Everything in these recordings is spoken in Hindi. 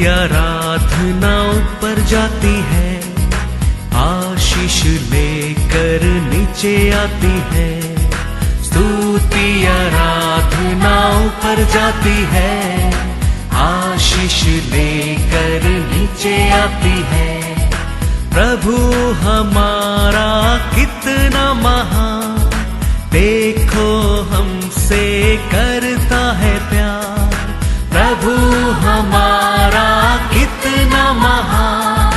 आराधना ऊपर जाती है, आशीष लेकर नीचे आती है। स्तुति आराधना ऊपर जाती है, आशीष लेकर नीचे आती है। प्रभु हमारा कितना महान, देखो हमसे करता है प्यार। प्रभु हमारा कितना महान,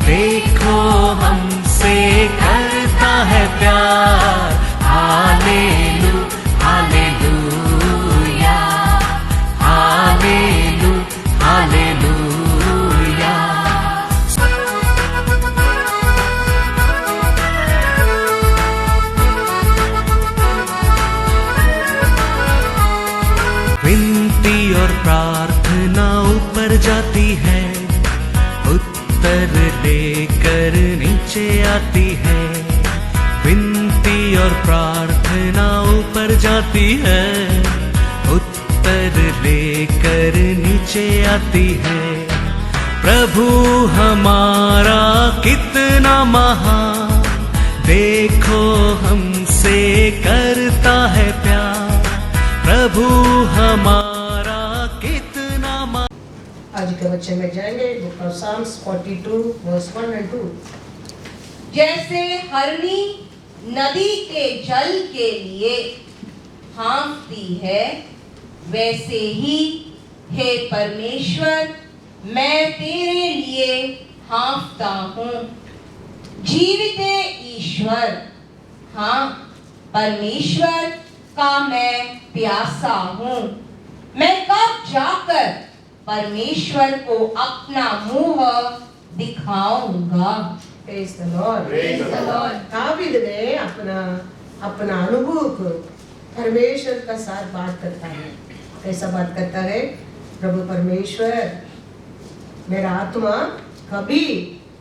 देखो हमसे करता है प्यार। हालेलू हालेलूया, हालेलू हालेलूया। विनती और प्रार्थना ऊपर जाती है, उत्तर लेकर नीचे आती है। विनती और प्रार्थना ऊपर जाती है, उत्तर लेकर नीचे आती है। प्रभु हमारा कितना महान, देखो हमसे करता है प्यार। प्रभु हमारा कितना आज के वचन में जाएंगे बुक ऑफ साम्स 42 वर्स 1 और 2। जैसे हरनी नदी के जल के लिए हाँफती है, वैसे ही हे परमेश्वर मैं तेरे लिए हाँफता हूँ। जीवित ईश्वर, हाँ परमेश्वर का मैं प्यासा हूँ। मैं कब जाकर परमेश्वर को अपना मुंह दिखाऊंगा। Praise the Lord. Praise the Lord. David ने अपना अनुभव को परमेश्वर का साथ बात करता है। कैसा बात करता है? प्रभु परमेश्वर, मेरा आत्मा कभी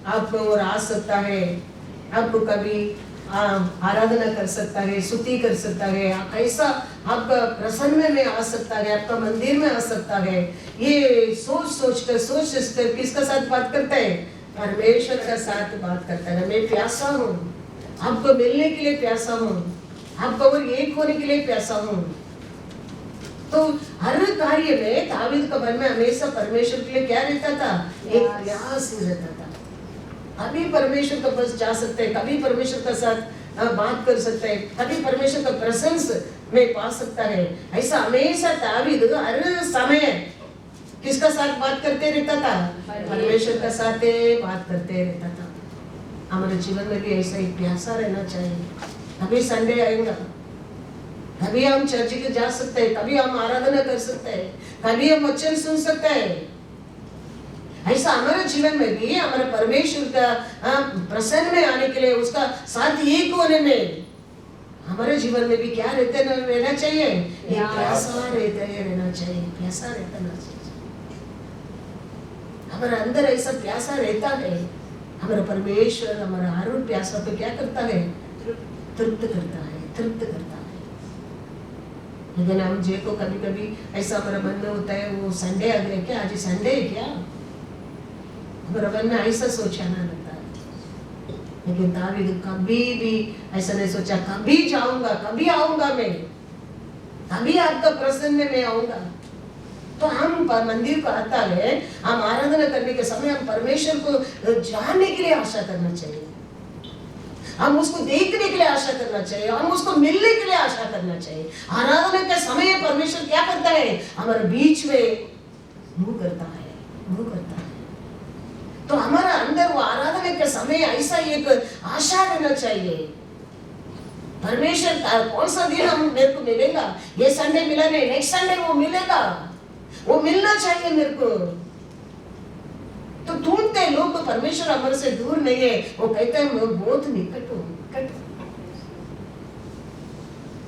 आपको और आ सकता है, आपको कभी आराधना कर सकता है, स्तुति कर सकता है, कैसा आपका प्रसन्न में आ सकता है, आपका मंदिर में आ सकता है। ये सोच कर किसका साथ बात करता है? परमेश्वर का साथ बात करता है। मैं प्यासा हूँ, आपको मिलने के लिए प्यासा हूँ, आपको और एक होने के लिए प्यासा हूँ। तो हर कार्य में दावीद का मन में हमेशा परमेश्वर के लिए क्या रहता था? एक प्यास रहता था। कभी परमेश्वर के पास जा सकते हैं, कभी परमेश्वर का साथ बात कर सकते हैं, कभी परमेश्वर का प्रेजेंस में पा सकता है। ऐसा हमेशा दावीद हर समय किसका साथ बात करते रहता था? परमेश्वर का साथ बात करते रहता था। हमारे जीवन में भी ऐसा ही प्यासा रहना चाहिए। कभी संडे आएगा, कभी हम चर्च के जा सकते हैं, कभी हम आराधना कर सकते हैं, कभी हम वचन सुन सकते हैं। ऐसा हमारे जीवन में भी हमारे परमेश्वर का प्रसन्न में आने के लिए, उसका साथ एक होने में हमारे जीवन में भी क्या रहना चाहिए? प्यासा रहना चाहिए, प्यासा रहना चाहिए। हमारे अंदर ऐसा प्यासा रहता है, हमारा परमेश्वर हमारा हर प्यासा पे क्या करता है? तृप्त करता है, तृप्त करता है। लेकिन हम जे को कभी कभी ऐसा हमारा मन में होता है, वो संडे आ गया क्या, आज संडे है क्या, हमारा मन में ऐसा सोचना लगता है। लेकिन दावीद कभी भी ऐसा नहीं सोचा, कभी जाऊंगा, कभी आऊंगा मैं, कभी आपका प्रसन्न में मैं आऊंगा। तो हम मंदिर को आता है, हम आराधना करने के समय हम परमेश्वर को जानने के लिए आशा करना चाहिए, हम उसको देखने के लिए आशा करना चाहिए, हम उसको मिलने के लिए आशा करना चाहिए। आराधना के समय परमेश्वर क्या करता है? हमारे बीच में मुंह करता है, मुंह करता है। तो हमारा अंदर वो आराधना के समय ऐसा एक आशा रहना चाहिए, परमेश्वर कौन सा दिन हम मेरे को मिलेगा, ये संडे मिला नहीं, नेक्स्ट संडे वो मिलेगा, वो मिलना चाहिए मेरे को। तो ढूंढते लोग तो परमेश्वर हमारे से दूर नहीं है, वो कहते हैं मैं बहुत निकट हूँ, निकट हूँ।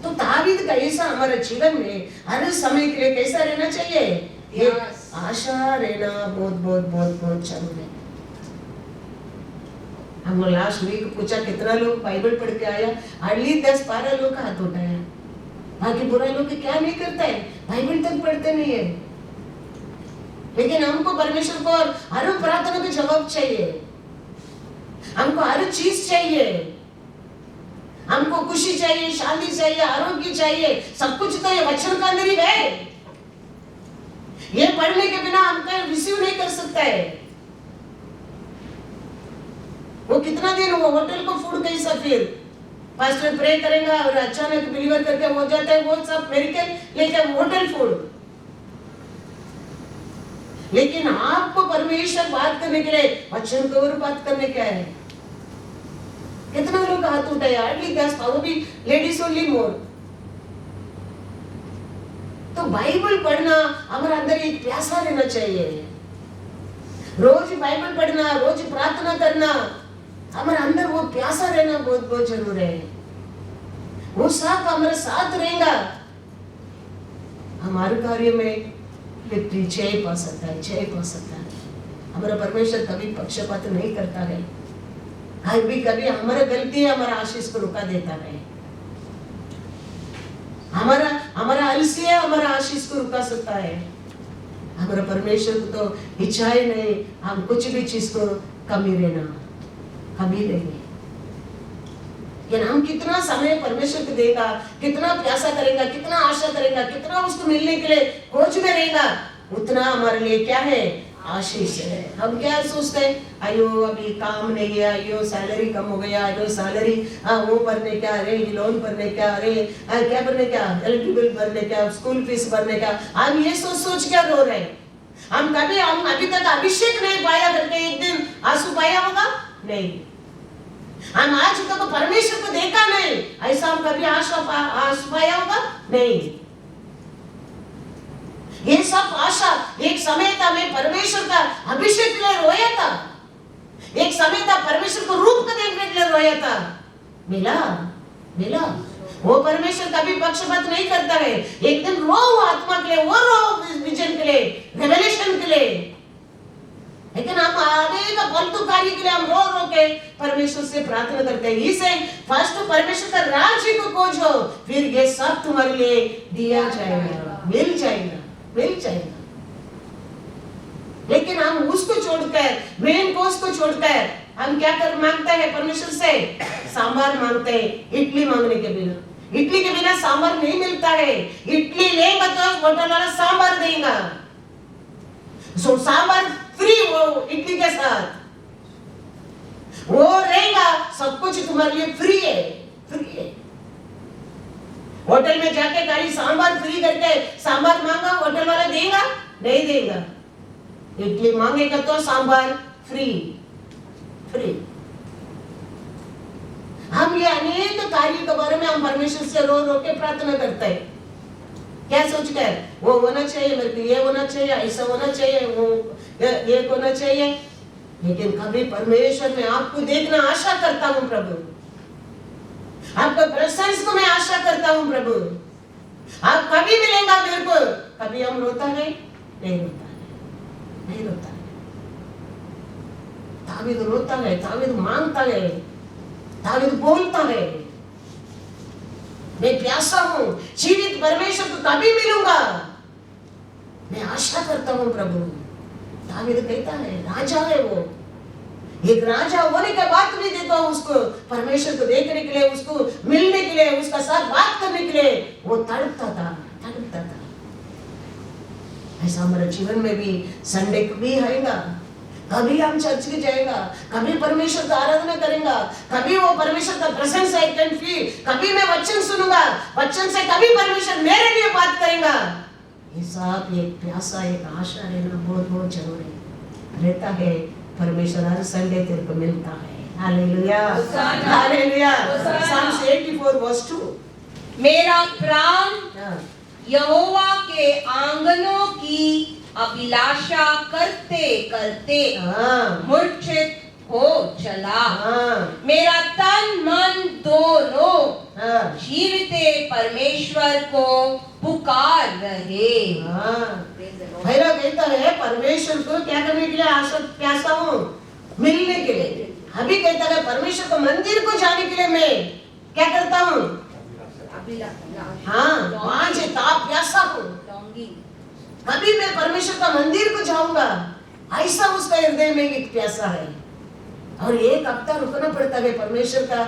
तो दावीद का ऐसा हमारे जीवन में हर समय के लिए कैसा रहना चाहिए? एक आशा रहना बहुत बहुत बहुत बहुत जरूरी है। हम लास्ट वीक पूछा कितना लोग बाइबल पढ़ के आया, हार्डली 10-12 लोग का हाथ उठाया। बाकी बुरा लोग क्या नहीं करता है, बाइबल तक पढ़ते नहीं है। लेकिन हमको परमेश्वर को हर प्रार्थना का जवाब चाहिए, हमको हर चीज चाहिए, हमको खुशी चाहिए, शांति चाहिए, आरोग्य चाहिए, सब कुछ तो ये वचन का अंदर ही है। ये पढ़ने के बिना हम कहीं रिसीव नहीं कर सकता है। वो कितना दिन वो होटल को फूड कैसा, फिर पास्टर प्रे करेगा और अचानक बिलीवर करके हो जाता है, वो सब मेरिकल, लेकिन होटल फूड। लेकिन आपको परमेश्वर बात करने के लिए वचन को और बात करने क्या है। कितना लोग हाथ उठाए, हार्डली 10, वो भी लेडीज ओनली मोर। तो बाइबल पढ़ना हमारे अंदर एक प्यासा रहना चाहिए। रोज बाइबल पढ़ना, रोज प्रार्थना करना, हमारे अंदर वो प्यासा रहना बहुत बहुत जरूरी है। वो साथ हमारे साथ रहेगा, हमारे कार्य में विक्ट्री जय पा सकता है, जय पा सकता है। हमारा परमेश्वर कभी पक्षपात नहीं करता है, कभी कभी हमारा गलती है, हमारा आशीष को रुका देता है। हमारा आलसी है, हमारा आशीष को रुका सकता है। हमारा परमेश्वर को तो इच्छा ही नहीं हम कुछ भी चीज को कमी रहना, कभी नहीं। लेकिन हम कितना समय परमेश्वर को देगा, कितना प्यासा करेगा, कितना आशा करेगा, कितना उसको मिलने के लिए खोज में रहेगा, उतना हमारे लिए क्या है, आशीष है। हम क्या सोचते हैं, अयो अभी काम नहीं है, अयो सैलरी कम हो गया, अयो सैलरी वो भरने क्या, अरे लोन भरने क्या, अरे क्या भरने क्या, इलेक्ट्रिक बिल भरने क्या, स्कूल फीस भरने क्या। हम ये सोच सोच क्या रो रहे हैं। हम अभी तक अभिषेक नहीं पाया करके एक दिन आंसू पाया होगा नहीं। हम आज तक परमेश्वर को देखा नहीं, ऐसा हम कभी आंसू पाया होगा नहीं। ये सब आशा एक समय था, मैं परमेश्वर का अभिषेक के लिए रोया था, एक समय था परमेश्वर को रूप को देखने के लिए रोया था। मिला वो परमेश्वर कभी पक्षपात नहीं करता है। एक दिन रो आत्मा के लिए, वो रो विजन के लिए, रेवलेशन के लिए। लेकिन हम अनेक फालतू कार्य के लिए हम रो रो के परमेश्वर से प्रार्थना करते हैं। इसे फर्स्ट परमेश्वर का राज्य को खोजो, फिर ये सब तुम्हारे लिए दिया जाएगा, मिल जाएगा। लेकिन हम उसको छोड़कर, मेन कोर्स को छोड़कर हम क्या कर मांगते हैं परमेश्वर से, सांबार मांगते हैं। इडली मांगने के बिना, इडली के बिना सांबार नहीं मिलता है। इडली लेगा तो होटल वाला सांबार देगा, सो सांबार फ्री वो इडली के साथ वो रहेगा, सब कुछ तुम्हारे लिए फ्री है। होटल में जाके खाली सांबार फ्री करके सांबार मांगा, होटल वाला देगा नहीं देगा। इडली मांगेगा तो सांबार फ्री। हम ये अनेक कार्य के बारे में हम परमेश्वर से रो रो के प्रार्थना करते हैं। क्या सोचकर, वो होना चाहिए मेरे को, ये होना चाहिए, ऐसा होना चाहिए, वो ये होना चाहिए। लेकिन कभी परमेश्वर में आपको देखना आशा करता हूँ प्रभु, आपका प्रेजेंस को मैं आशा करता हूँ प्रभु। आप कभी मिलेंगे मेरे को। कभी हम रोता नहीं रोता है। दावीद रोता है, दावीद मांगता है, दावीद बोलता है, मैं प्यासा हूँ, जीवित परमेश्वर को कभी मिलूंगा, मैं आशा करता हूँ प्रभु। दावीद कहता है, राजा है वो, एक राजा होने के बाद भी देखो उसको परमेश्वर को देखने के लिए, उसको मिलने के लिए, उसका साथ बात करने के लिए वो तड़पता था। ऐसा हमारे जीवन में भी संडे को भी आएगा, कभी हम चर्च में जाएगा, कभी परमेश्वर का आराधना करेगा, कभी वो परमेश्वर का प्रेजेंस आई कैन फील, कभी मैं वचन सुनूंगा, वचन से कभी परमेश्वर मेरे लिए बात करेगा। ये सब एक प्यासा, एक आशा रहना बहुत बहुत जरूरी रहता है। परमेश्वर हर संडे तेरे को मिलता है। Hallelujah, hallelujah. Psalms 84 verse 2। मेरा प्राण यहोवा के आंगनों की अभिलाषा करते करते मूर्छित हो चला। मेरा तन मन दोनों जीविते परमेश्वर को पुकार रहे। भैरव कहता है परमेश्वर को क्या करने के लिए आशा प्यासा हूँ, मिलने के लिए। अभी कहता है परमेश्वर को मंदिर को जाने के लिए मैं क्या करता हूँ, हाँ, वहां से ताप प्यासा हूँ। कभी मैं परमेश्वर का मंदिर को जाऊंगा, ऐसा उसका हृदय में एक प्यासा है। और एक हफ्ता रुकना पड़ता है परमेश्वर का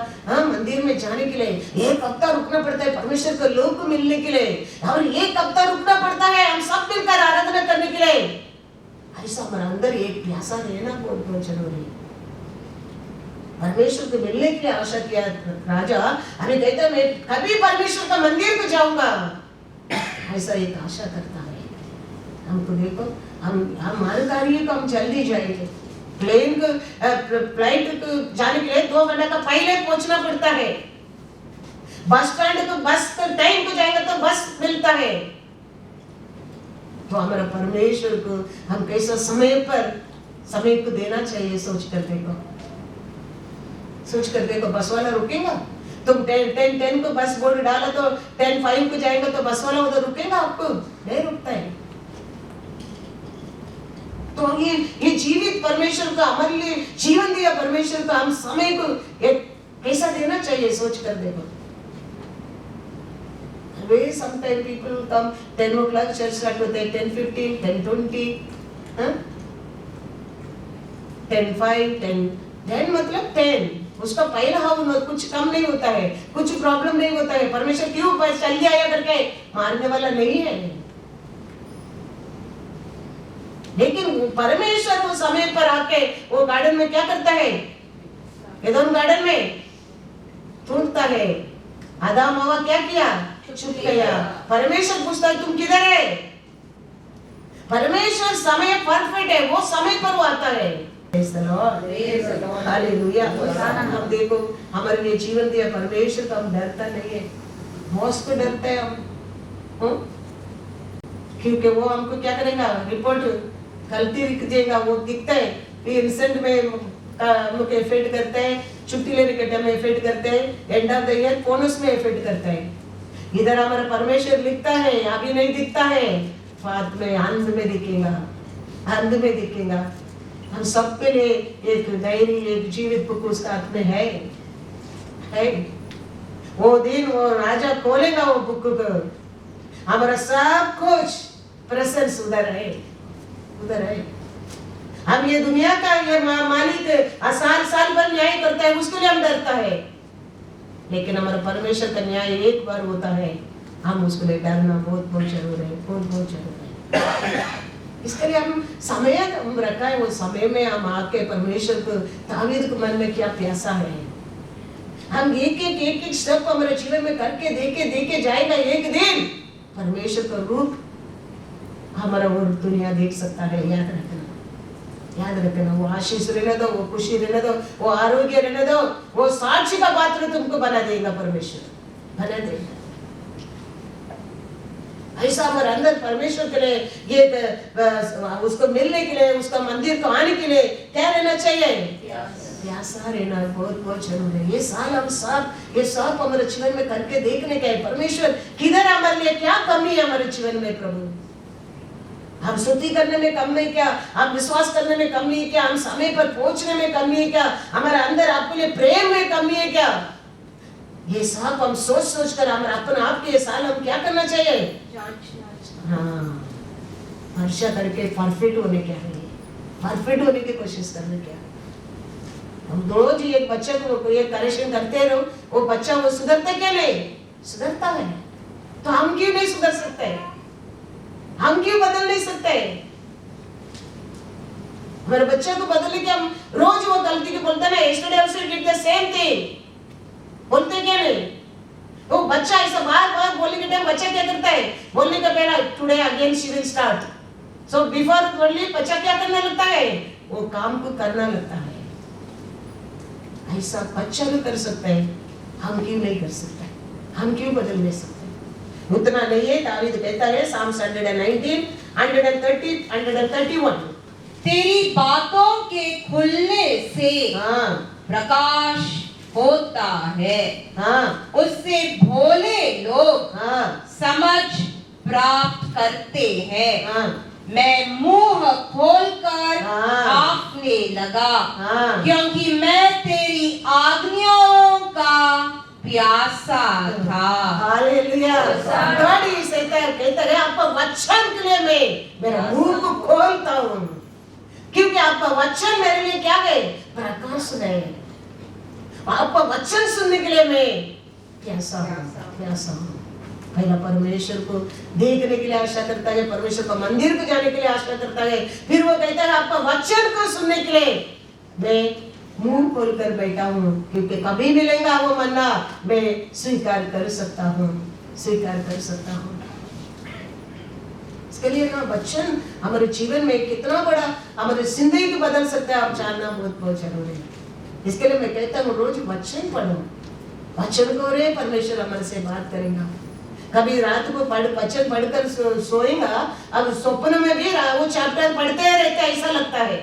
मंदिर में जाने के लिए, एक हफ्ता रुकना पड़ता है परमेश्वर के लोग को मिलने के लिए, और एक हफ्ता रुकना पड़ता है हम सब मिलकर आराधना करने के लिए। ऐसा हमारे अंदर एक प्यासा रहना बहुत जरूरी है। परमेश्वर को मिलने के लिए आशा किया राजा, हमें कहता मैं कभी परमेश्वर का मंदिर को जाऊंगा, ऐसा एक आशा करता है। हमको देखो, हम हर कार्य को हम जल्दी जाएंगे। प्लेन को फ्लाइट को जाने के लिए 2 घंटे का पहले पहुंचना पड़ता है। बस स्टैंड को बस का टाइम को जाएगा तो बस मिलता है। तो हमारा परमेश्वर को हम कैसा समय को देना चाहिए। सोच कर देखो बस वाला रुकेगा, तुम 10 को बस बोर्ड डाला तो 10:05 को जाएगा तो बस वाला उधर रुकेगा? आपको नहीं रुकता है। तो ये जीवित परमेश्वर का हमारे लिए जीवन दिया परमेश्वर का, हम समय को एक कैसा देना चाहिए सोच कर देखो। Sometimes people come 10 o'clock church start होते हैं, 10:15, 10:20, 10:05, 10 मतलब 10, उसका पहला हाउ कुछ कम नहीं होता है, कुछ प्रॉब्लम नहीं होता है। परमेश्वर क्यों जल्दी आया करके मारने वाला नहीं है। लेकिन परमेश्वर वो समय पर आके वो गार्डन में क्या करता है, एदोम गार्डन में ढूंढता है। आदम हवा क्या किया? छुप गया। परमेश्वर पूछता है तुम किधर है? परमेश्वर समय परफेक्ट है, वो समय पर वो आता है। हालेलुया। हम देखो हमारे लिए जीवन दिया परमेश्वर का, हम डरता नहीं है। बॉस को डरते हैं हम, क्योंकि वो हमको क्या करेगा, रिपोर्ट गलती लिख देगा, वो दिखता है। फिर इंसेंट में मुझे इफेक्ट करते हैं, छुट्टी लेने के टाइम में इफेक्ट करते हैं, end of the year bonus में इफेक्ट करता है। इधर हमारा परमेश्वर लिखता है, अभी नहीं दिखता है, बाद में अंत में दिखेगा। हम सबके लिए एक डायरी, एक जीवित बुक उसका हाथ में है। वो दिन वो राजा खोलेगा वो बुक को, हमारा सब कुछ प्रेजेंस उधर है। हम ये दुनिया का ये मालिक साल भर न्याय करता है, उसके लिए हम डरता है। लेकिन हमारा परमेश्वर का न्याय एक बार होता है, हम उसके लिए डरना बहुत जरूरी है, बहुत जरूरी है। इसके लिए हम समय हम रखा है, वो समय में हम आके परमेश्वर को, दावीद के मन में क्या प्यासा है, हम एक स्टेप हमारे जीवन में करके देखे जाएगा। एक दिन परमेश्वर का रूप हमारा वो दुनिया देख सकता है। याद रखना, वो आशीष रहने दो, वो खुशी रहने दो, वो आरोग्य रहने दो, वो साक्षी का पात्र तुमको बना देगा परमेश्वर, बना देगा। ऐसा हमारे अंदर परमेश्वर के लिए ये उसको मिलने के लिए, उसका मंदिर को आने के लिए क्या रहना चाहिए? प्यासा रहना बहुत जरूरी है। ये सब हमारे जीवन में करके देखने का है। परमेश्वर किधर हमारे लिए क्या कमी है हमारे जीवन में? प्रभु हम स्तुति करने में कम नहीं क्या? हम विश्वास करने में कम नहीं क्या? हम समय पर पहुंचने में कम नहीं क्या? हमारे अंदर आपके लिए प्रेम में कमी है क्या? ये सब हम सोच कर हमारे अपने आप के साल हम क्या करना चाहिए? वर्षा करके परफेक्ट होने क्या है, परफेक्ट होने की कोशिश करने क्या है। हम रोज ही एक बच्चे को ये करेक्शन करते रहो, वो बच्चा वो सुधरता क्या नहीं? सुधरता है। तो हम क्यों नहीं सुधर सकते? हम क्यों बदल नहीं सकते? हमारे बच्चे को बदलने के हम रोज वो गलती की बोलते हैं, yesterday also did the same thing, बोलते क्या नहीं? वो बच्चा ऐसा बार बोलने के टाइम बच्चा क्या करता है? बोलने का पहला today again she will start, so before बोलने बच्चा क्या करने लगता है? वो काम को करना लगता है। ऐसा बच्चा भी कर सकता है, हम क्यों नहीं कर सकते? हम क्यों बदल नहीं सकते? उतना नहीं है। दावीद कहता है Psalms 119, 130, 131, तेरी बातों के खुलने से प्रकाश होता है, उससे भोले लोग समझ प्राप्त करते हैं। मैं मुंह खोलकर हाँफने लगा, क्योंकि मैं तेरी आज्ञाओं का प्यासा था। हालेलुया। गॉड इज कहता है आपका वचन के लिए मैं मेरा मुंह को खोलता हूँ, क्योंकि आपका वचन मेरे लिए क्या है? प्रकाश है। आपका वचन सुनने के लिए मैं प्यासा हूँ। पहला परमेश्वर को देखने के लिए आशा करता है, परमेश्वर का मंदिर को जाने के लिए आशा करता है, फिर वो कहता है आपका वचन को सुनने के लिए मैं मुंह खोलकर बैठा हूँ, क्योंकि कभी मिलेगा वो मन्ना मैं स्वीकार कर सकता हूँ। इसके लिए ना वचन हमारे जीवन में कितना बड़ा हमारे जिंदगी को बदल सकता है, आप जानना बहुत जरूरी है। इसके लिए मैं कहता हूँ रोज वचन पढ़ो, वचन को रे परमेश्वर हमारे से बात करेगा। कभी रात को वचन पढ़कर सोएगा, अब स्वप्न में भी वो चैप्टर पढ़ते रहते ऐसा लगता है।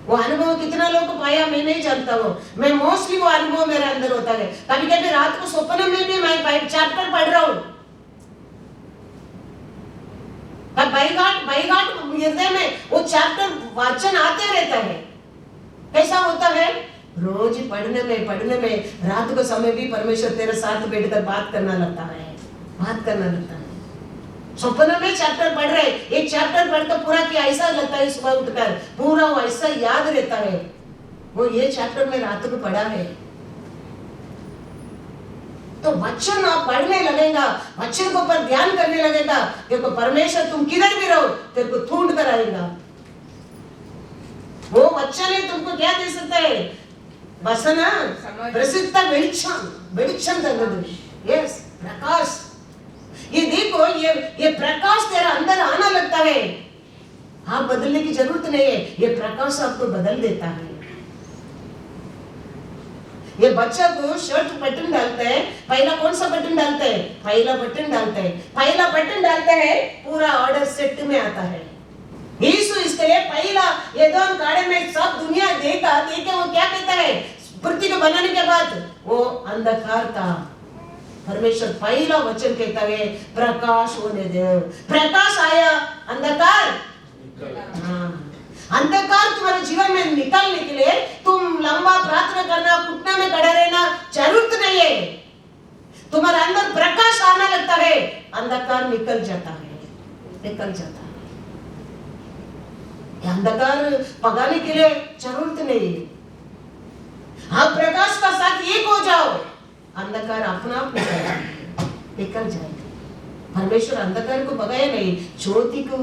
वो अनुभव कितना लोग को पाया मैं नहीं जानता हूँ, मैं मोस्टली वो अनुभव मेरे अंदर होता है। कभी कभी रात को स्वप्न में भी मैं चैप्टर पढ़ रहा हूँ, बैघाट हृदय में वो चैप्टर वाचन आते रहता है। कैसा होता है? रोज पढ़ने में रात को समय भी परमेश्वर तेरे साथ बैठकर बात करना लगता है। स्वप्न में चैप्टर पढ़ रहे, एक चैप्टर पढ़कर पूरा किया ऐसा लगता है, सुबह उठकर पूरा वो ऐसा याद रहता है, वो ये चैप्टर में रात को पढ़ा है। तो वचन आप पढ़ने लगेगा, वचन के ऊपर ध्यान करने लगेगा, देखो परमेश्वर तुम किधर भी रहो तेरे को ढूंढ कर आएगा। वो वचन ही तुमको क्या दे सकता है? वचन प्रसिद्ध वेलिचम यस प्रकाश। ये देखो ये प्रकाश तेरा अंदर आना लगता है, आप बदलने की जरूरत नहीं है, ये प्रकाश आपको बदल देता है। ये बच्चा को शर्ट बटन डालता है, पहला कौन सा बटन डालता है? पहला बटन डालता है, पूरा ऑर्डर सेट में आता है। यीशु इसके लिए पहला ये दोनों काड़े में सब दुनिया देखे वो क्या कहता है? पृथ्वी को बनाने के बाद वो अंधकार था, परमेश्वर पहला वचन कहता है प्रकाश होने दो, प्रकाश आया, अंधकार तुम्हारे जीवन में निकलने के लिए तुम लंबा प्रार्थना करना, घुटने में खड़े रहना जरूरत नहीं है। तुम्हारे अंदर प्रकाश आना लगता है, अंधकार निकल जाता है। ये अंधकार भगाने के लिए जरूरत नहीं है, आप प्रकाश का साथ एक हो जाओ, अंधकार अपना आप निकल जाएगा। परमेश्वर अंधकार को भगाया नहीं, ज्योति को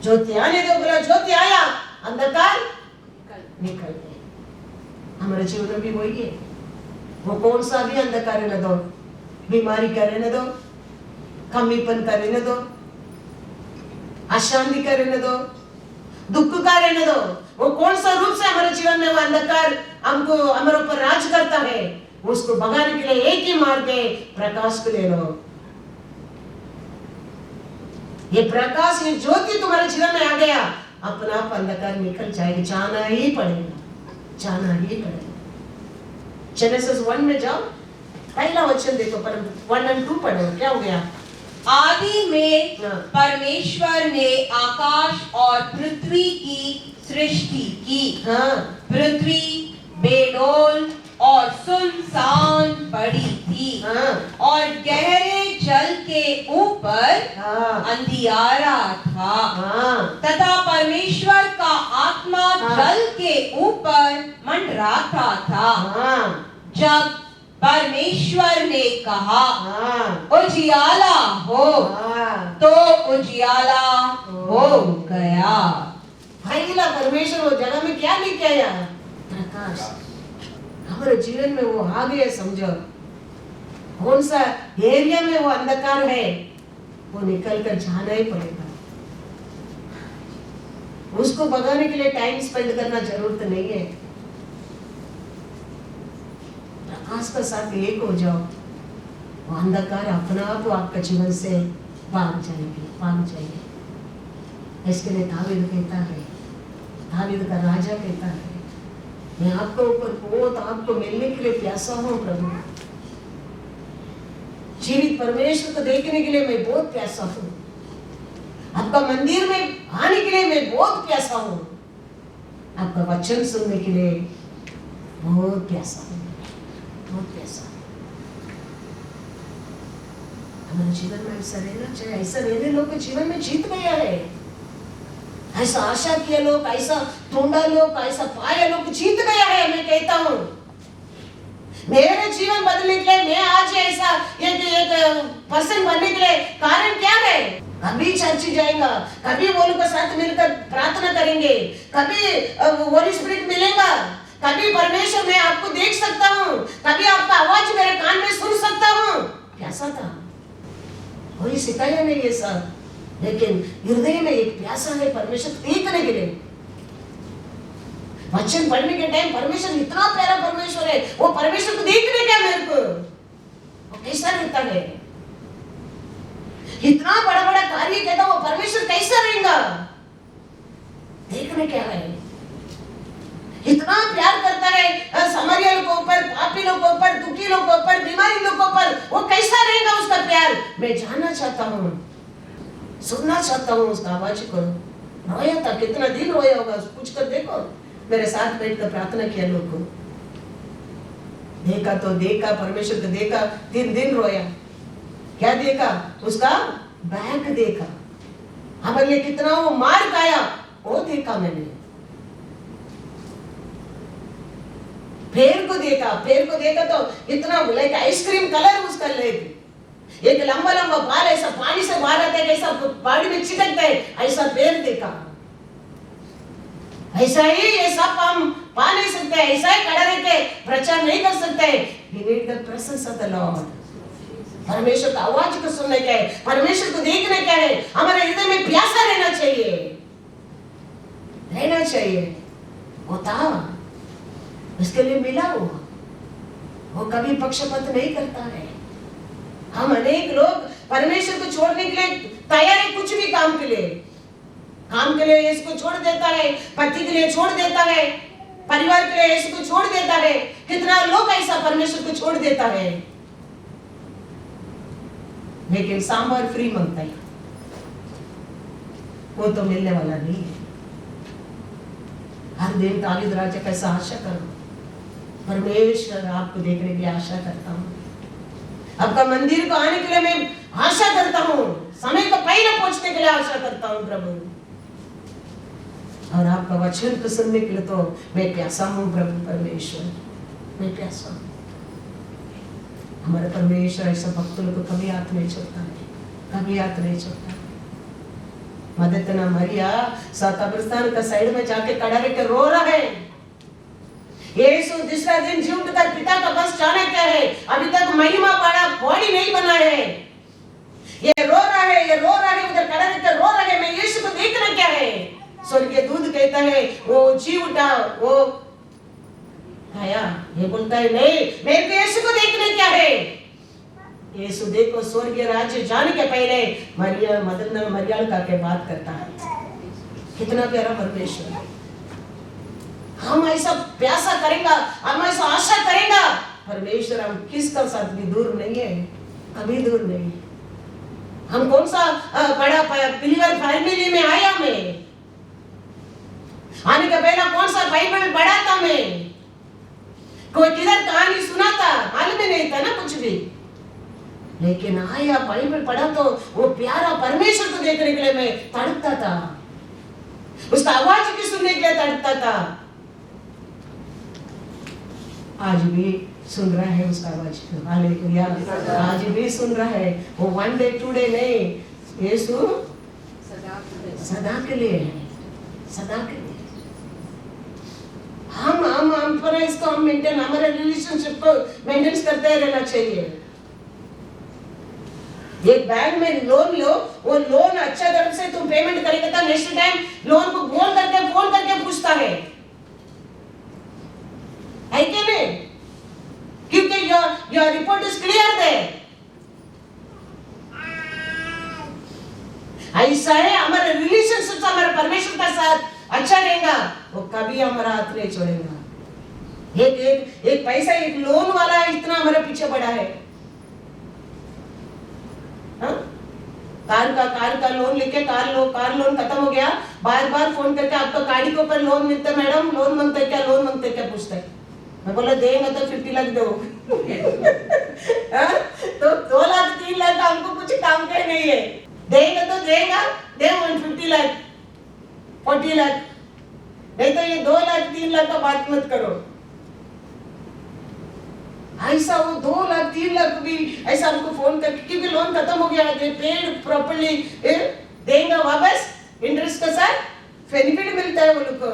ज्योति आने दो, बोला ज्योति आया, अंधकार निकल गया। हमारे जीवन में भी वही है, वो कौन सा भी अंधकार रहने दो, बीमारी का रहने दो, कमीपन का रहने दो, अशांति का रहने दो, दुख का रहने दो, वो कौन सा रूप से हमारे जीवन में वो अंधकार हमको हमारे ऊपर राज करता है, उसको भगाने के लिए एक ही मार्ग है, प्रकाश को ले लो। ये प्रकाश, ये ज्योति तुम्हारे जीवन में आ गया, अपना आप अंधकार निकल जाएगी, जाना ही पड़ेगा। जेनेसिस 1 में जाओ, पहला वचन देखो, 1 और 2 पढ़ो, क्या हो गया? आदि में परमेश्वर ने आकाश और पृथ्वी की सृष्टि की। पृथ्वी बेडौल और सुनसान पड़ी थी, और गहरे जल के ऊपर अंधियारा था, तथा परमेश्वर का आत्मा जल के ऊपर मंडराता था। जब परमेश्वर ने कहा उजियाला हो, तो उजियाला हो गया। पहला परमेश्वर वो जगह में क्या लेके आया? प्रकाश। हमारे जीवन में वो आ गया, समझो कौन सा एरिया में वो अंधकार है, वो निकल कर जाना ही पड़ेगा। उसको भगाने के लिए टाइम स्पेंड करना जरूरत नहीं है, प्रकाश का साथ एक हो जाओ, वो अंधकार अपना आप आपका जीवन से भाग जाएंगे। इसके लिए दावीद कहता है, दावीद का राजा कहता है, मैं आपके ऊपर बहुत आपको मिलने के लिए प्यासा हूँ प्रभु, जीवित परमेश्वर को देखने के लिए मैं बहुत प्यासा हूँ, आपका मंदिर में आने के लिए मैं बहुत प्यासा हूँ, आपका वचन सुनने के लिए बहुत प्यासा, बहुत प्यासा। हमारे जीवन में ऐसा रहना चाहिए। ऐसा रहने लोग के जीवन में जीत गया है। ऐसा आशा किए लोग, ऐसा ढूंढा लोग, ऐसा पाया लोग, जीत गया है। मैं कहता हूँ मेरे जीवन बदलने के लिए, मैं आज ऐसा एक पर्सन बनने के लिए कारण क्या है? कभी चर्च जाएगा, कभी वो लोग के साथ मिलकर प्रार्थना करेंगे, कभी होली स्पिरिट मिलेगा, कभी परमेश्वर मैं आपको देख सकता हूँ, कभी आपका आवाज मेरे कान में सुन सकता हूँ। कैसा था? कोई सिखाया नहीं ये सब, लेकिन हृदय में एक प्यासा है परमेश्वर देखने के लिए। वचन पढ़ने के टाइम परमेश्वर इतना प्यारा परमेश्वर है, वो परमेश्वर को देखने क्या मेरे को, वो कैसा रहता है? इतना बड़ा बड़ा कार्य कहता वो परमेश्वर कैसा रहेगा? देखने क्या है? इतना प्यार करता है सामरिया लोगों के ऊपर, पापी लोगों के ऊपर, दुखी लोगों के ऊपर, बीमारी लोगों के ऊपर, वो कैसा रहेगा उसका प्यार? मैं जानना चाहता हूँ, सुनना चाहता हूँ उसका आवाज को। रोया था, कितना दिन रोया होगा, पूछ कर देखो। मेरे साथ बैठकर प्रार्थना किया लोग को, देखा तो देखा, परमेश्वर को देखा, दिन दिन रोया। क्या देखा? उसका बैग देखा, हमारे लिए कितना वो मार खाया वो देखा मैंने। पैर को देखा तो इतना लाइक आइसक्रीम कलर उसका लेग, एक लंबा लंबा बाल ऐसा पानी से बाहर आता है, कैसा बॉडी में चिपकता है, ऐसा पैर देखा। ऐसा ही ये सब हम पा नहीं सकते, ऐसा ही खड़ा रहते प्रचार नहीं कर सकते। We need the presence of the Lord। परमेश्वर का आवाज को सुनने क्या है, परमेश्वर को देखने क्या है, हमारे हृदय में प्यासा रहना चाहिए। वो था, इसके लिए मिला वो कभी पक्षपात नहीं करता है। हम अनेक लोग परमेश्वर को छोड़ने के लिए तैयार है, कुछ भी काम के लिए इसको छोड़ देता है, पति के लिए छोड़ देता है, परिवार के लिए इसको छोड़ देता है। कितना लोग ऐसा परमेश्वर को छोड़ देता है, लेकिन सांभर फ्री मांगता है, वो तो मिलने वाला नहीं है। हर दिन दावीद राजा कैसा आशा करो, परमेश्वर आपको देखने की आशा करता हूँ, आपका मंदिर को आने के लिए मैं आशा करता हूँ, समय को पहले पहुंचने के लिए आशा करता हूँ प्रभु, और आपका वचन को सुनने के लिए तो मैं प्यासा हूँ प्रभु परमेश्वर, मैं प्यासा हूँ। हमारे परमेश्वर ऐसा भक्तों को कभी हाथ नहीं छोड़ता है, कभी हाथ नहीं छोड़ता। मदतना मरिया कब्रिस्तान का साइड में जाके खड़ा रहकर रो रहा है। यीशु दूसरा दिन जी उठकर पिता का बस जाना क्या है, अभी तक महिमा बड़ा बॉडी नहीं बना है। ये रो रहा है, उधर खड़ा रहकर रो रहा है, मैं यीशु को देखना क्या है। स्वर्गीय दूत कहता है वो जी उठा, वो आया, ये बोलता है नहीं, मेरे को यीशु को देखना क्या है। यीशु देखो स्वर्गीय राज्य जाने के पहले मरिया मदन मरियाल का के बात करता है। कितना प्यारा परमेश्वर। हम ऐसा प्यासा करेंगे, हम ऐसा आशा करेंगे परमेश्वर, हम किसका साथ भी दूर नहीं है, कभी दूर नहीं। हम कौन सा बड़ा बिलीवर फैमिली में आया, मैं आने का पहला कौन सा बाइबल पढ़ा था, मैं कोई किधर कहानी सुना था, मालूम नहीं था ना कुछ भी, लेकिन आया बाइबल पढ़ा तो वो प्यारा परमेश्वर को देखने के लिए मैं तड़पता था, उसका आवाज की सुनने के लिए तड़पता था। आज भी सुन रहा है उसका आवाज, हालेलुया, आज भी सुन रहा है। वो वन डे टू डे नहीं, यीशु सदा के लिए है, सदा के लिए। हम पर इसको हम मेंटेन, हमारे रिलेशनशिप को मेंटेन करते रहना चाहिए। एक बैंक में लोन लो, वो लोन अच्छा तरफ से तुम पेमेंट करेगा तो नेक्स्ट टाइम लोन को फोन करके पूछता है कि नहीं, क्योंकि your report is clear there. ऐसा है हमारे रिलेशनशिप हमारे परमेश्वर का साथ अच्छा रहेगा, वो कभी हमारा हाथ नहीं छोड़ेगा। एक पैसा एक लोन वाला इतना हमारे पीछे पड़ा है, कार का लोन लेके कार लोन खत्म हो गया, बार बार फोन करके आपका गाड़ी के ऊपर लोन मिलता है मैडम, लोन मांगते क्या पूछता है। मैं बोला देंगे तो 50 लाख दो। तो 2 लाख 3 लाख हमको कुछ काम का नहीं है, देंगे तो देगा, दे 150 लाख 40 लाख, नहीं तो ये 2 लाख 3 लाख का बात मत करो। ऐसा वो 2 लाख 3 लाख भी ऐसा हमको फोन करके, क्योंकि लोन खत्म हो गया है, पेड प्रॉपर्ली देंगे वापस इंटरेस्ट के साथ बेनिफिट मिलता है वो लोग को।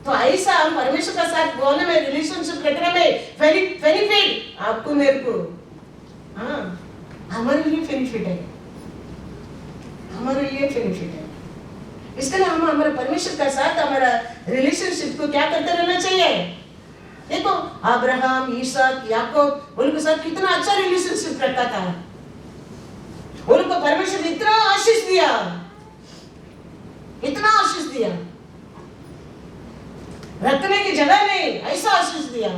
तो ऐसा हम परमेश्वर का साथ बोलने में, रिलेशनशिप रखने में बेनिफिट आपको मेरे को, हाँ हमारे लिए बेनिफिट है, हमारे लिए बेनिफिट है। इसके लिए हम हमारे परमेश्वर का साथ हमारा रिलेशनशिप को क्या करते रहना चाहिए। देखो अब्राहम, ईसाक, याकूब, उनके साथ कितना अच्छा रिलेशनशिप रखा था। उनको परमेश्वर ने इतना आशीष दिया, इतना आशीष दिया, रखने की जगह नहीं, ऐसा आशीष दिया।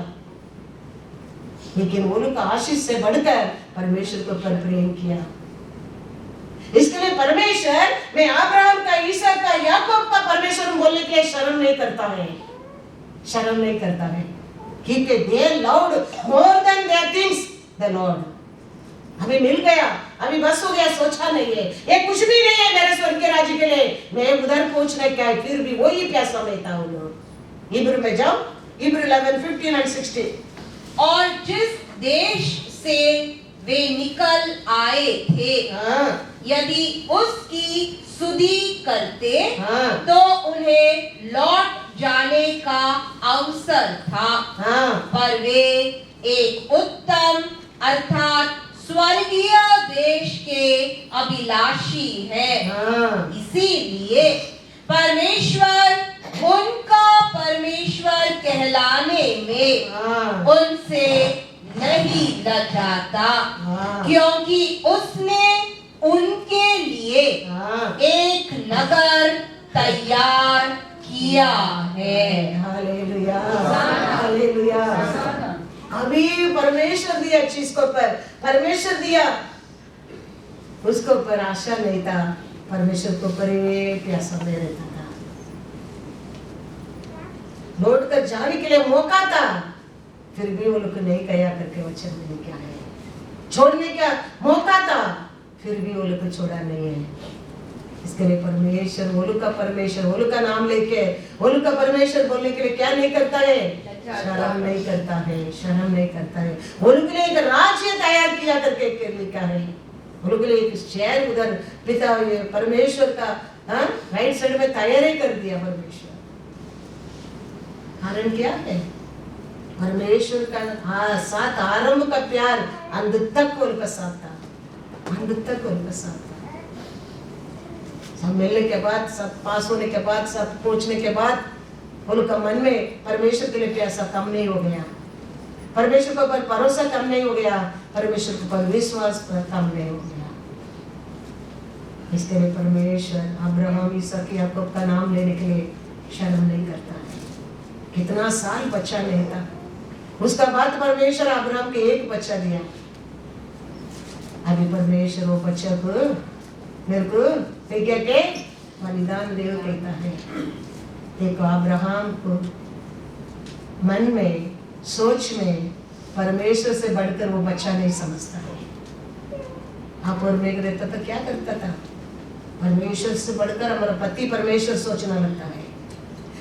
लेकिन वो लोग का आशीष से बढ़कर परमेश्वर को पर प्रेम किया। इसके लिए परमेश्वर मैं अब्राहम का, ईसाक का, याकूब का परमेश्वर बोलने के लिए शर्म नहीं करता है, शर्म नहीं करता है, क्योंकि they loved more than their things the Lord। अभी मिल गया, अभी बस हो गया, सोचा नहीं है, ये कुछ भी नहीं है मेरे स्वर्ग के राज्य के लिए, मैं उधर पहुंचने क्या है, फिर भी वही प्यासा में था। वो लोग इब्राहिम में जाओ, इब्राहिम 11:15 and 16। और जिस देश से वे निकल आए थे, यदि उसकी सुधि करते तो उन्हें लौट जाने का अवसर था, पर वे एक उत्तम अर्थात स्वर्गीय देश के अभिलाषी है। इसीलिए परमेश्वर उनका परमेश्वर कहलाने में उनसे नहीं लजाता, क्योंकि उसने उनके लिए एक नगर तैयार किया है। Hallelujah, hallelujah. अभी परमेश्वर दिया चीज को पर, परमेश्वर दिया, उसको पर आशा नहीं था, परमेश्वर को पर प्यासा में रहता था। लौट कर जाने के लिए मौका था, फिर भी वो लोग नहीं कहा करके वचन में क्या है, छोड़ने का मौका था, फिर भी वो लोग को छोड़ा नहीं है। इसके लिए परमेश्वर, वो लोग का परमेश्वर, वो लोग का नाम लेके वो लोग का परमेश्वर बोलने के लिए क्या नहीं करता है, शर्म नहीं करता है, शर्म नहीं करता है। वो लोग के लिए एक राज्य तैयार किया करके लिखा है, वो लोग के लिए एक शहर उधर पिता परमेश्वर का राइट साइड में तैयार ही कर दिया परमेश्वर। कारण क्या है, परमेश्वर का साथ आरंभ का प्यार अंत तक उनका साथ था, अंत तक उनका साथ था। सब मिलने के बाद, सब पास होने के बाद, सब पहुंचने के बाद उनका मन में परमेश्वर के लिए प्यासा कम नहीं हो गया, परमेश्वर के ऊपर भरोसा कम नहीं हो गया, परमेश्वर के ऊपर विश्वास कम नहीं हो गया। इसके लिए परमेश्वर अब्राहम, ईसाक, याकूब का नाम लेने के लिए शर्म नहीं करता है। कितना साल बच्चा नहीं था, उसका बाद परमेश्वर अब्राहम के एक बच्चा दिया। अभी परमेश्वर वो बच्चा को मेरे को क्या के बलिदान देव कहता है। देखो अब्राहम को मन में, सोच में परमेश्वर से बढ़कर वो बच्चा नहीं समझता है। आप और मैं रहता तो क्या करता था, परमेश्वर से बढ़कर हमारा पति परमेश्वर सोचना लगता है,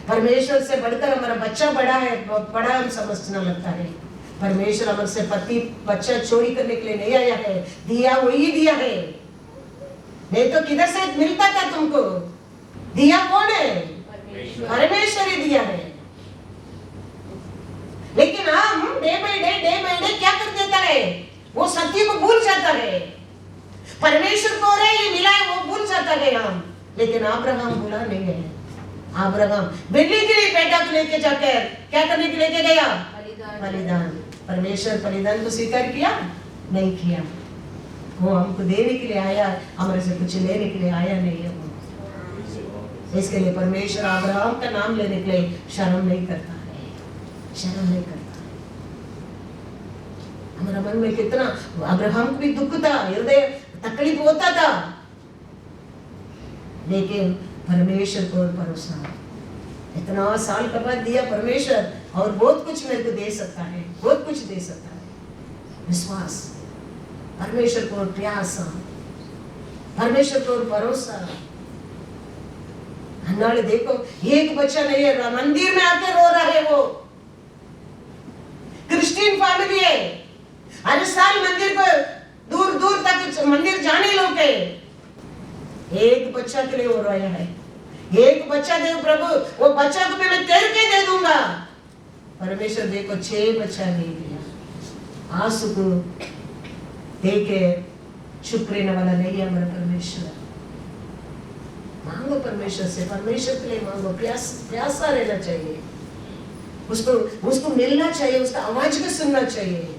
परमेश्वर से बढ़कर हमारा बच्चा बड़ा है, बड़ा हम समझना लगता है। परमेश्वर हमारे से पति बच्चा चोरी करने के लिए नहीं आया है, दिया वही दिया है, नहीं तो किधर से मिलता था तुमको, दिया कौन है, परमेश्वर ही दिया है। लेकिन हम डे बाय डे क्या कर देता है, वो सत्य को भूल जाता है, परमेश्वर को रे ये मिला है वो भूल जाता है हम। लेकिन अब्राहम भूला नहीं है। अब्राहम बिल्ली के लिए बेटा को लेके जाकर क्या करने के लेके गया, बलिदान। परमेश्वर बलिदान को स्वीकार किया नहीं किया, वो हमको देने के लिए आया, हमारे से कुछ लेने के लिए आया नहीं है वो। इसके लिए परमेश्वर अब्राहम का नाम लेने के लिए शर्म नहीं करता है, शर्म नहीं करता है। हमारा मन में कितना, अब्राहम को भी दुख था, हृदय तकलीफ होता था, लेकिन परमेश्वर को भरोसा, इतना साल के बाद दिया परमेश्वर, और बहुत कुछ मेरे को दे सकता है, बहुत कुछ दे सकता है। विश्वास, परमेश्वर को प्रयास, परमेश्वर को भरोसा। अन्नाले देखो, एक बच्चा नहीं है, मंदिर में आके रो रहा है वो। क्रिश्चियन फैमिली है, हर साल मंदिर को दूर दूर तक मंदिर जाने लोग है। एक बच्चा के लिए वो रोया है। एक बच्चा दे प्रभु, वो बच्चा को मैं तेर के दे दूंगा। परमेश्वर देखो 6 बच्चा दे दिया। आंसू को देके चुप रहने वाला नहीं है हमारा परमेश्वर। मांगो परमेश्वर से, परमेश्वर के लिए मांगो, प्यासा रहना चाहिए, उसको मिलना चाहिए, उसका आवाज को सुनना चाहिए।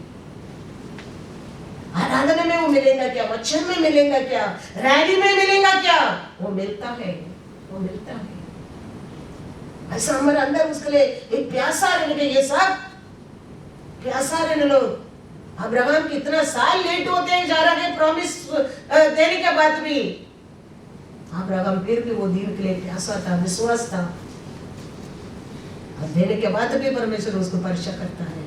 आराधना में वो मिलेगा क्या, वचन में मिलेगा क्या, रैली में मिलेगा क्या, वो मिलता है, वो मिलता है। ऐसा हमारे अंदर उसके लिए एक प्यासा रहने के, ये सब प्यासा रहने लो। अब्राहम कितना साल लेट होते हैं जा रहा है प्रॉमिस देने के बाद भी, अब्राहम फिर भी वो दिन के लिए प्यासा था, विश्वास था। अब देने के बाद भी परमेश्वर उसको परीक्षा करता है,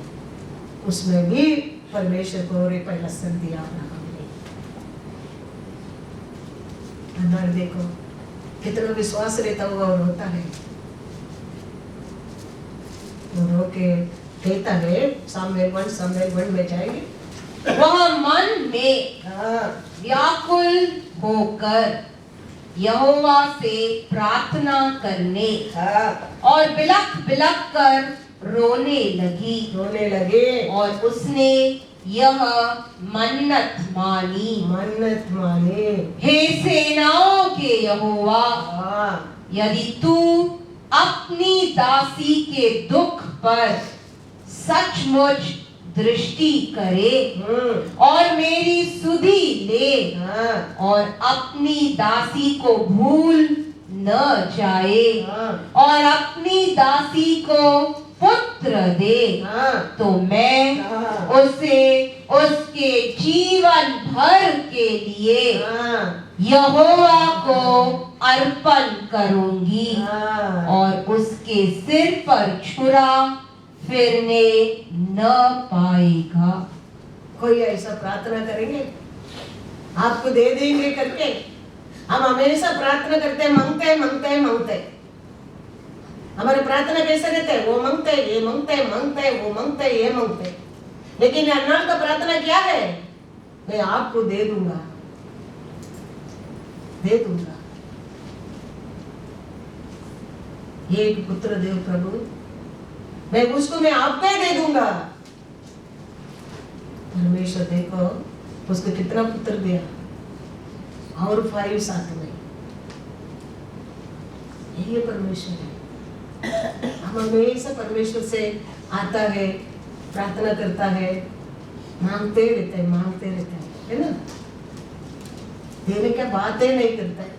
उसमें भी परमेश्वर को रे पहला सन दिया अब्राहम ने। अंदर देखो कितना विश्वास रहता हुआ और होता है, रो के कहता है। सामुएल 1 में जाएंगे। वह मन में व्याकुल होकर यहोवा से प्रार्थना करने और बिलख बिलख कर रोने लगे। और उसने यह मन्नत मानी, हे सेनाओं के यहोवा, यदि तू अपनी दासी के दुख पर सचमुच दृष्टि करे और मेरी सुधि ले और अपनी दासी को भूल न जाए और अपनी दासी को पुत्र दे, तो मैं उसे उसके जीवन भर के लिए यहोवा को अर्पण करूंगी और उसके सिर पर छुरा फिरने न पाएगा। कोई ऐसा प्रार्थना करेंगे आपको दे देंगे करके? हम हमेशा प्रार्थना करते, मांगते। हमारे प्रार्थना कैसे रहते हैं? वो मांगते, ये मांगते, वो मांगते, ये मांगते। लेकिन अन्नाल का प्रार्थना क्या है? मैं आपको दे दूंगा। एक पुत्र दे प्रभु, मैं आपको ही दे दूंगा। परमेश्वर देखो उसको कितना पुत्र दिया और 5 साथ में। ये परमेश्वर है। हम हमेशा परमेश्वर से आता है, प्रार्थना करता है, मांगते रहते हैं, है ना? देने क्या बातें नहीं करता है।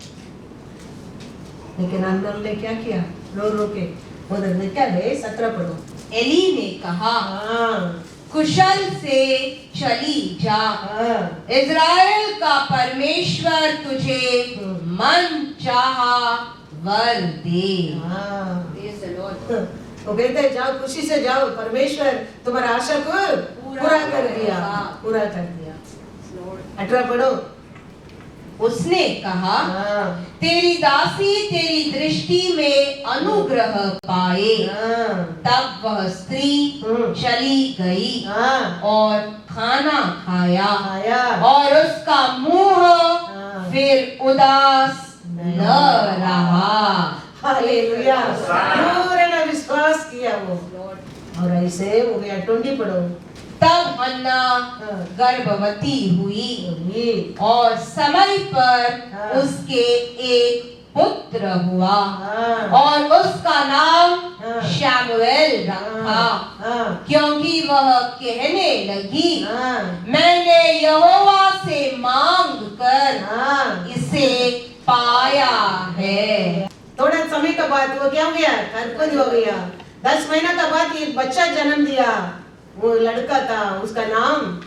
लेकिन अनमोल ने क्या किया? रो के उधर ने क्या है? 17 पढ़ो। एली ने कहा, कुशल से चली जा, इज़राइल का परमेश्वर तुझे मन चाहा वर दे। वो कहते हैं जाओ, खुशी से जाओ, परमेश्वर तुम्हारा आशा को पूरा कर दिया। 18 पढ़ो। उसने कहा, तेरी दासी तेरी दृष्टि में अनुग्रह पाए। तब वह स्त्री चली गई और खाना खाया और उसका मुंह फिर उदास न रहा। हालेलुया। पूरा विश्वास किया वो, और ऐसे हो गया। 20 पढ़ो। तब हन्ना गर्भवती हुई और समय पर उसके एक पुत्र हुआ और उसका नाम शमूएल रखा, क्योंकि वह कहने लगी, मैंने यहोवा से मांग कर इसे पाया है। थोड़ा समय के बाद वो क्या हो गया? गर्भवती हो गया। 10 महीना के बाद एक बच्चा जन्म दिया। वो लड़का था, उसका नाम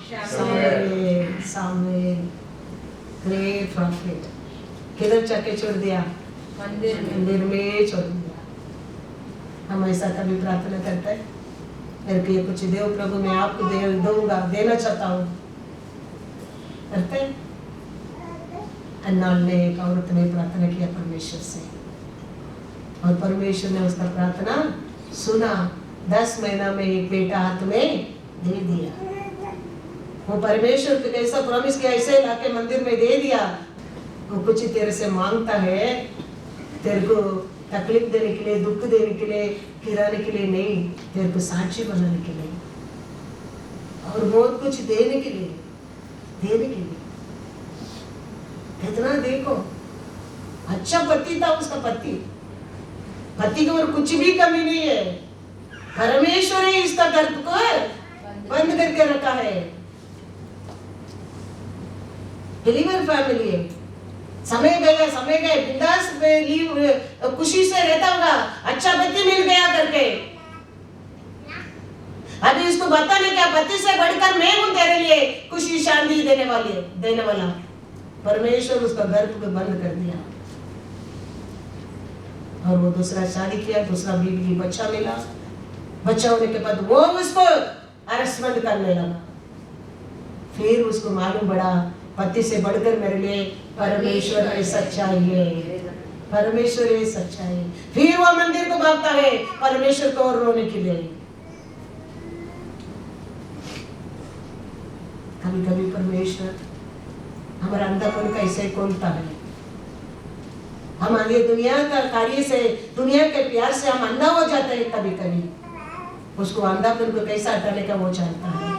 सामुएल, ग्रेट प्रॉफिट। किधर जाके छोड़ दिया? मंदिर में छोड़ दिया। हम ऐसा कभी प्रार्थना करते हैं? मेरे को ये कुछ देव प्रभु, मैं आपको दूंगा, देना चाहता हूँ, करते हैं। अन्नाल ने एक औरत ने प्रार्थना किया परमेश्वर से, और परमेश्वर ने उसका प्रार्थना सुना। 10 महीना में एक बेटा हाथ में दे दिया। वो परमेश्वर को कैसा प्रॉमिस किया, ऐसे लाके मंदिर में दे दिया। वो कुछ तेरे से मांगता है, तेरे को तकलीफ देने के लिए, दुख देने के लिए, गिराने के लिए नहीं, तेरे को साक्षी बनाने के लिए और बहुत कुछ देने के लिए, देने के लिए। कितना देखो, अच्छा पति था उसका, पति के ऊपर कुछ भी कमी नहीं है। परमेश्वर ही इसका गर्भ को बंद करके रखा है। बिलीवर फैमिली है। समय गए, बिंदास लीव खुशी से रहता होगा, अच्छा पति मिल गया करके। अभी इसको बताने क्या, पति से बढ़कर मैं हूं तेरे लिए खुशी शांति देने वाला। परमेश्वर उसका गर्भ को बंद कर दिया, और वो दूसरा शादी किया, दूसरा बीवी की बच्चा मिला। बच्चा होने के बाद वो उसको हरासमेंट करने लगा। फिर उसको मालूम पड़ा, पति से बढ़कर मेरे लिए परमेश्वर है, सच्चाई है, परमेश्वर है, सच्चाई है। फिर वो मंदिर को भागता है परमेश्वर को और रोने के लिए। कभी कभी परमेश्वर हमारा अंधापन कैसे खोलता है। हम आगे दुनिया का कार्य से, दुनिया के प्यार से हम अंधा हो जाते हैं। कभी कभी उसको अंधापन को कैसा हटाने का वो जानता है।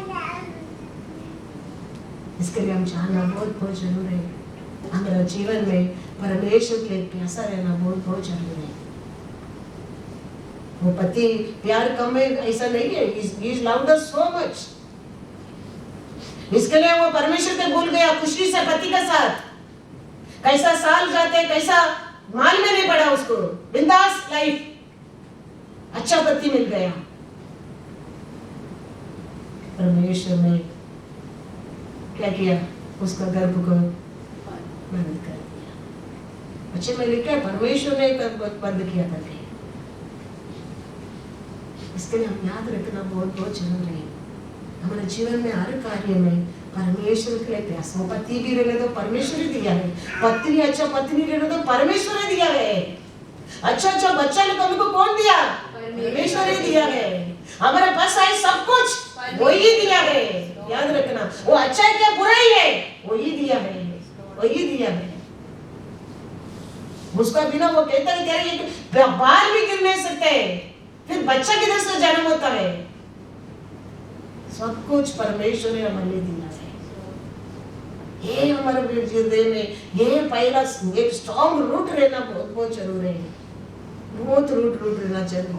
इसके लिए हम जानना बहुत जरूरी है। हमारा जीवन में परमेश्वर के लिए प्यासा रहना बहुत जरूरी है। वो पति प्यार कम है ऐसा नहीं है, he loved us so much। इसके लिए वो परमेश्वर को भूल गया खुशी से पति के साथ। कैसा साल जाते, कैसा माल में नहीं पड़ा उसको, बिंदास लाइफ, अच्छा पति मिल गया। परमेश्वर ने क्या किया, उसका गर्भ को बंद कर दिया। बच्चे में लिखा परमेश्वर ने बंद किया करके। इसके लिए हम याद रखना बहुत जरूरी है। हमारे जीवन में हर कार्य में परमेश्वर के लिए प्यास। वो पति भी रहने दो, परमेश्वर ही दिया है। पत्नी अच्छा पत्नी रहने दो, परमेश्वर ही दिया है। अच्छा बच्चा तुमको कौन दिया, परमेश्वर ही दिया है। हमारे पास आई सब कुछ वही दिया है। याद रखना, वो अच्छा है क्या बुरा ही है, वही दिया है, वही दिया है। उसका बिना वो कहता है तेरे बाल भी गिर नहीं सकते, फिर बच्चा किधर से जन्म होता है। सब कुछ परमेश्वर ने हमें दिया है। ये हमारे हृदय में ये पहला एक स्ट्रॉन्ग रूट रहना बहुत जरूरी है। बहुत रूट रहना चाहिए।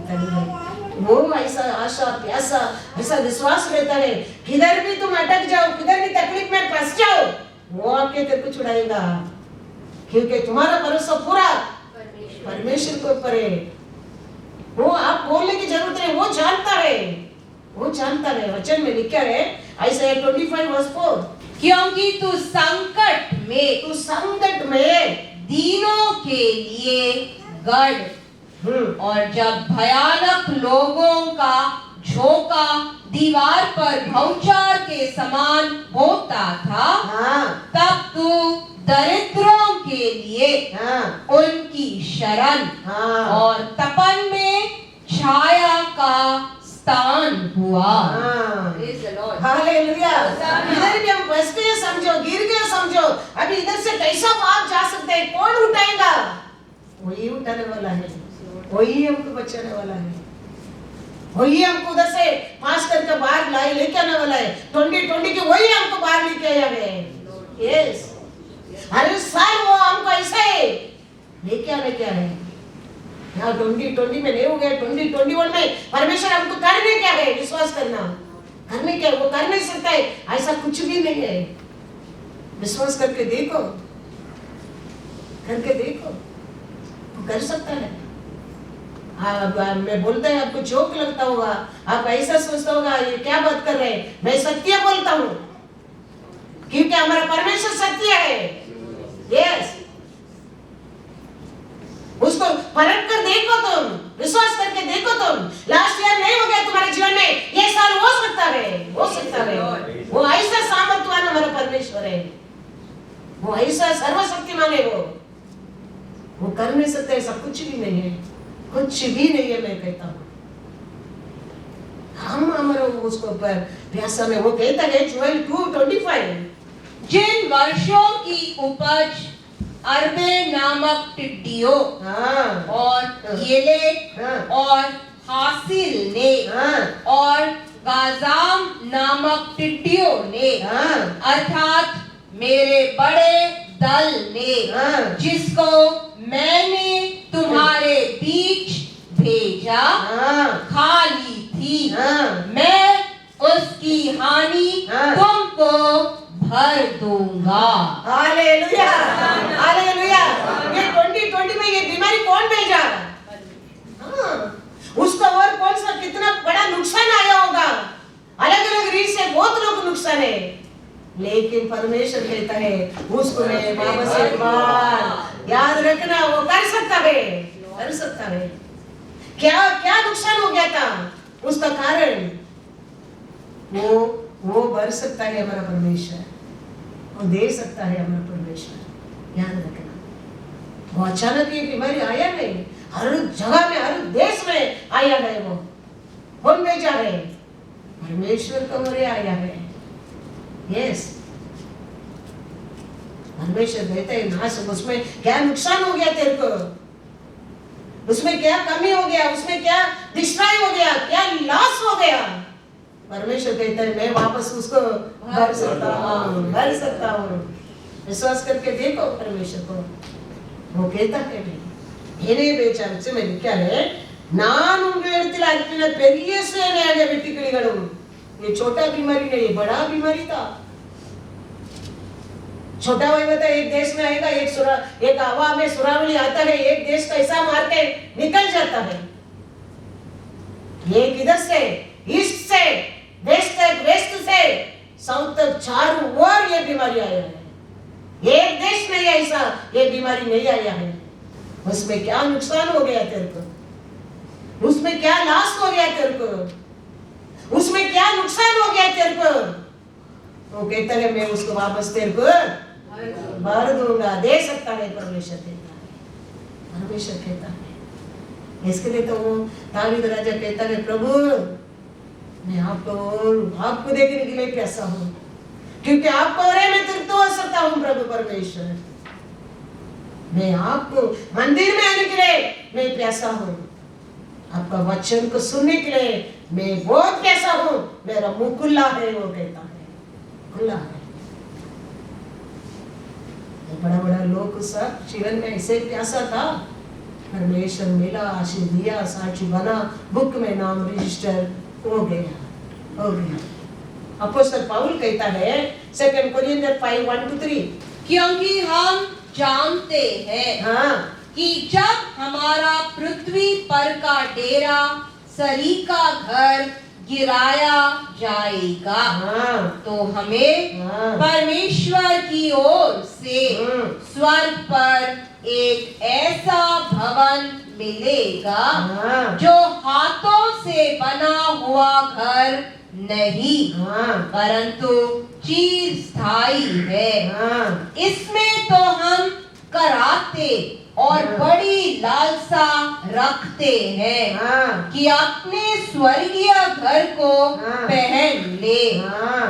वो ऐसा आशा प्यासा ऐसा विश्वास रहता है, किधर भी तुम अटक जाओ, किधर भी तकलीफ में फंस जाओ, वो आके तेरे को छुड़ाएगा। क्योंकि तुम्हारा भरोसा पूरा परमेश्वर के ऊपर है। वो आप बोलने की जरूरत है, वो जानता है, वो जानता है। वचन में लिखा है ऐसा 25:4, क्योंकि तू संकट में दीनों के लिए गढ़ और जब भयानक लोगों का झोंका दीवार पर भौचार के समान होता था, तब तू दरिद्रों के लिए उनकी शरण और तपन में छाया का स्थान हुआ। हालेलुया। इधर भी हम बस गए समझो, गिर गए समझो, अभी इधर से कैसा बाहर जा सकते हैं, कौन उठाएगा? वही उठाने वाला है, वही हमको बचाने वाला है, वही हमको उधर से पास करके बाहर लेके आने वाला है। 2020 के वही हमको बाहर लेके आया है। यस, हर साल वो हमको ऐसे लेके आने क्या है। यहाँ 2020 में नहीं हो गया, 2021 में परमेश्वर हमको करने क्या है, विश्वास करना, करने क्या है, वो कर नहीं सकता है, ऐसा कुछ भी नहीं है। विश्वास करके देखो, वो कर सकता है। मैं बोलता है आपको जोक लगता होगा, आप ऐसा सोचता होगा ये क्या बात कर रहे हैं। मैं सत्य बोलता हूँ, क्योंकि हमारा परमेश्वर सत्य है। यस, उसको परख कर देखो, तुम विश्वास करके देखो। तुम लास्ट ईयर नहीं हो गया तुम्हारे जीवन में, ये वो ऐसा सर्वशक्तिमान है, वो कर नहीं सकता ऐसा कुछ भी नहीं है, कुछ भी नहीं है। मैं कहता हूँ हम हमारे उसको पर प्यासा में, वो कहता है 12:25 जिन वर्षों की उपज अरबे नामक टिड्डियों और येलेक और हासिल ने और गाजाम नामक टिड्डियों ने अर्थात मेरे बड़े दल ने जिसको मैंने तुम्हारे बीच भेजा खा ली थी, मैं उसकी हानि तुमको भर दूंगा। Hallelujah, hallelujah. ये 2020 में ये बीमारी कौन भेजा? उसका और कौन सा कितना बड़ा नुकसान आया होगा, अलग अलग रीत से बहुत लोग नुकसान है, लेकिन परमेश्वर कहता है उसको मैं वापस एक बार याद रखना, वो कर सकता है, कर सकता है। क्या क्या नुकसान हो गया था, उसका कारण वो भर सकता है हमारा परमेश्वर, वो दे सकता है हमारा परमेश्वर, याद रखना। वो अचानक ये बीमारी आया नहीं, हर जगह में हर देश में आया है। वो कौन भेजा है? परमेश्वर का मोरे आया है। यस, परमेश्वर कहते हैं नाश, उसमें क्या नुकसान हो गया तेरे को, उसमें क्या कमी हो गया, उसमें क्या डिस्ट्रॉय हो गया, क्या लॉस हो गया, परमेश्वर कहता है मैं वापस उसको भर सकता हूँ, भर सकता हूँ। विश्वास करके देखो परमेश्वर को। वो कहता है मेरे बेचा में क्या है, नान उंगेड़तिल अर्पिन पेरिये सेवयागे वेट्टिकिलिगळुम। ये छोटा बीमारी नहीं, बड़ा बीमारी था। छोटा भाई बता, एक देश में आएगा, एक हवा में सुरावली आता है, एक देश का ऐसा मार के निकल जाता है। ये किधर से, ईस्ट से, वेस्ट तक, वेस्ट से साउथ तक, चारों ओर ये बीमारी आया है। एक देश में ऐसा ये बीमारी नहीं आया है। उसमें क्या नुकसान हो गया तेरे को, उसमें क्या लॉस हो गया तेरे को, उसमें क्या नुकसान हो गया तेरे को, वो कहता है मैं उसको वापस तेरे को भर दूंगा, दे सकता है परमेश्वर, देता है परमेश्वर कहता है। इसके लिए तो वो दाऊद राजा कहता है प्रभु मैं आपको देखने के लिए प्यासा हूँ, क्योंकि आपको और मैं तृप्त हो सकता हूँ। प्रभु परमेश्वर, मैं आपको मंदिर में आने के लिए मैं प्यासा हूँ, आपका वचन को सुनने के लिए मैं बहुत प्यासा हूँ, मेरा मुंह खुला है। वो कहता है खुला है। बड़ा बड़ा लोग सब जीवन में ऐसे प्यासा था, परमेश्वर मिला, आशीष दिया, साक्षी बना, बुक में नाम रजिस्टर हो गया, हो गया। अपोस्तल पौल कहता है 2 कोरिन्थियर 5:1-3, क्योंकि हम जानते हैं कि जब हमारा पृथ्वी पर का डेरा सरीका घर गिराया जाएगा तो हमें परमेश्वर की ओर से स्वर्ग पर एक ऐसा भवन मिलेगा जो हाथों से बना हुआ घर नहीं परंतु चिरस्थायी है। इसमें तो हम कराते और बड़ी लालसा रखते हैं कि अपने स्वर्गीय घर को पहन ले,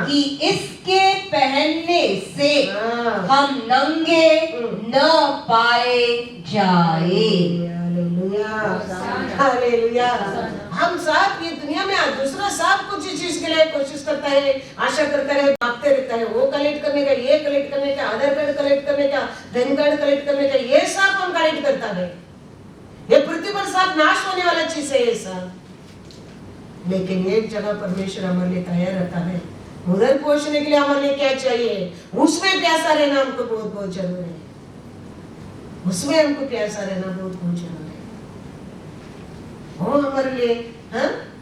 कि इसके पहनने से हम नंगे न पाए जाए। हालेलुया। हम सब ये दुनिया में दूसरा सब कुछ चीज के लिए कोशिश करता है, आशा करता है, भागते रहता है, वो कलेक्ट करने का, ये कलेक्ट करने का, आधार कार्ड कलेक्ट करने का, पैन कार्ड कलेक्ट करने का, ये सब हम कलेक्ट करता है। ये पृथ्वी पर सब नाश होने वाला चीज है ये सब, लेकिन एक जगह परमेश्वर हमारे लिए तैयार रहता है, उधर पहुंचने के लिए हमारे लिए क्या चाहिए, उसमें प्यासा रहना हमको बहुत बहुत जरूरी है। उसमें हमको प्यासा रहना बहुत बहुत जरूरी है। वो हमारे लिए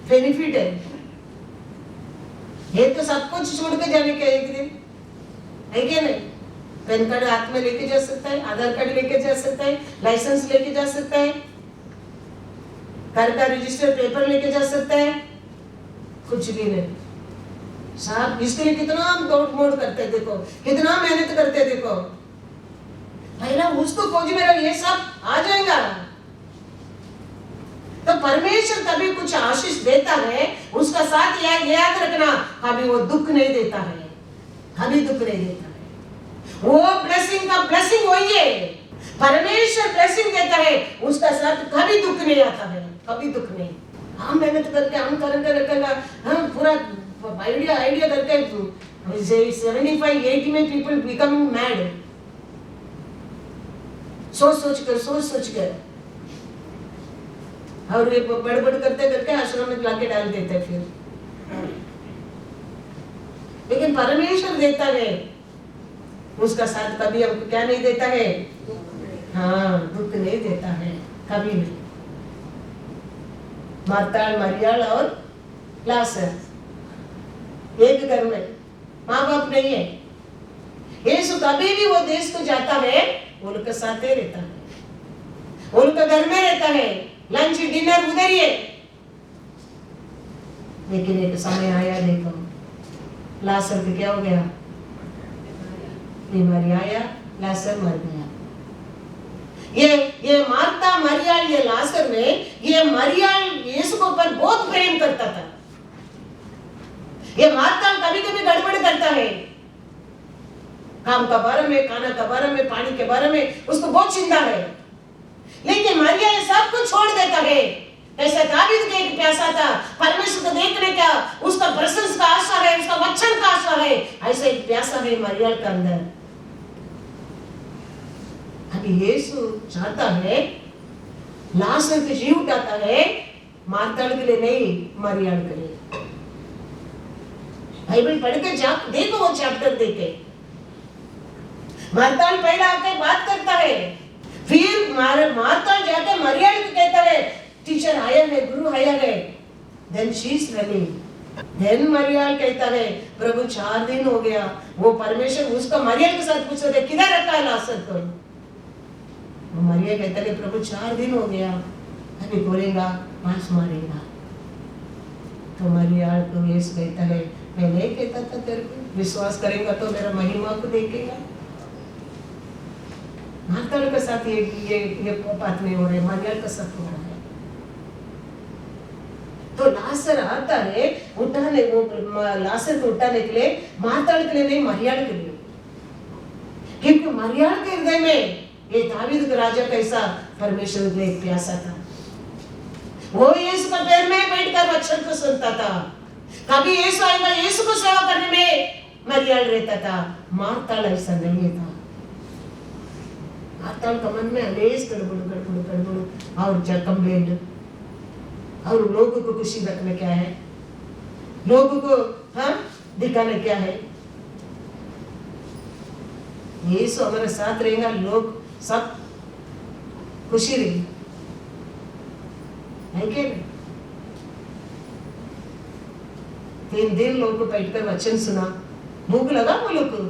बेनिफिट है। ये तो सब कुछ छोड़ के जाने का एक दिन है क्या नहीं? पैन कार्ड हाथ में लेके जा सकता है, आधार कार्ड लेके जा सकता है, लाइसेंस लेके जा सकता है, घर का रजिस्टर पेपर लेके जा सकता है, कुछ भी नहीं। साहब इसके लिए कितना हम दौड़ मोड़ करते हैं, देखो कितना मेहनत करते हैं, देखो पहला उसको खोज मेरा ये सब आ जाएगा। तो परमेश्वर कभी कुछ आशीष देता है, उसका साथ याद रखना, कभी वो दुख नहीं देता है, कभी दुख नहीं देता है। वो ब्लेसिंग का ब्लेसिंग वही है। परमेश्वर ब्लेसिंग देता है, उसका साथ कभी दुख नहीं आता है, कभी दुख नहीं। हम मेहनत करके हम करेंगे, हम पूरा आइडिया करके 75-80 में पीपल बिकमिंग मैड, सोच कर और ये बड़बड़ करते करके आश्रम में लाके डाल देते फिर। लेकिन परमेश्वर देता है, उसका साथ कभी हमको क्या नहीं देता है, हाँ, दुख नहीं देता है, कभी नहीं। मार्ताल, मरियाल और लाजर एक घर में, माँ बाप नहीं है। यीशु कभी भी वो देश को जाता है, उनके साथ ही रहता है, उनके घर में रहता है, लंच डिनर उधर ही है। लेकिन एक समय आया, देखो लाजर को क्या हो गया, बीमारी आया, लाजर मर गया। ये मार्ता, मरियाल, ये लाजर में, ये मरियाल यीशु को पर बहुत प्रेम करता था। ये मार्ता कभी कभी गड़बड़ करता है, काम का बारे में, खाना का बारे में, पानी के बारे में उसको बहुत चिंता है। लेकिन मरिया ये सब कुछ छोड़ देता है। ऐसा दावीद का एक प्यासा था, परमेश्वर को देखने का, उसका प्रेजेंस का आशा है, उसका वचन का आशा है, ऐसा एक प्यासा है मरियम के अंदर। अभी यीशु चाहता है लाजर को जी उठाता है, मार्ता के लिए नहीं, मरियम के लिए। बाइबल पढ़ के जा देखो, वो चैप्टर देखे। मार्ता पहले आके बात करता है, फिर मार्ता जाके मरियम को कहता है टीचर आया है, गुरु आया है। Then she is running. Then Mariam कहता है प्रभु 4 दिन हो गया। वो परमेश्वर उसका मरियम के साथ पूछ रहे थे किधर रखा है लाजर को। मरियम कहता है प्रभु 4 दिन हो गया, अभी बोलेगा मांस मारेगा। तो मरियम को यीशु कहता है मैं नहीं कहता था तेरे को, विश्वास करेगा तो मेरा महिमा को देखेगा। मार्ता के साथ ये बात नहीं हो रही, मरियम के साथ हो रहा है। तो लाजर आता है उठाने, वो लाजर को उठाने के लिए, मार्ता के लिए नहीं, मरियम के लिए। क्योंकि मरियम के हृदय में ये दावीद का राजा कैसा परमेश्वर के लिए प्यासा था। वो यीशु के पैर में बैठकर वचन को सुनता था। कभी यीशु आएगा, यीशु को सेवा करने में मरियम रहता था। मार्ता ऐसा नहीं था। मार्ता के मन में हमेश गड़बड़ और कंप्लेंट, और लोगों को खुशी रखना क्या है, लोगों को दिखाना क्या है। यीशु हमारे साथ रहेगा, लोग सब खुशी रहेगी, है क्या? 3 दिन लोगों को बैठकर वचन सुना, भूख लगा वो लोग को,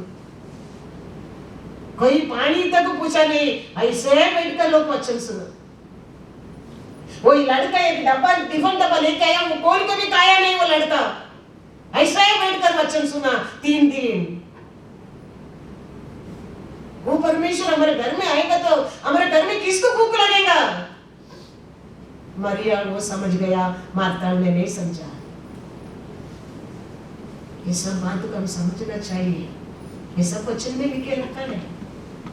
कोई पानी तक पूछा नहीं, ऐसे बैठकर लोग वचन सुना। वो लड़का एक डब्बा, टिफिन डब्बा लेके आया, वो खोल के भी खाया नहीं वो लड़का, ऐसा ही बैठकर वचन सुना 3 दिन। वो परमेश्वर हमारे घर में आएगा तो हमारे घर में किसको भूख लगेगा? मरियम वो समझ गया, मार्ता ने नहीं समझा। ये सब बात को हम समझना चाहिए। ये सब वचन में लिखे रखा है।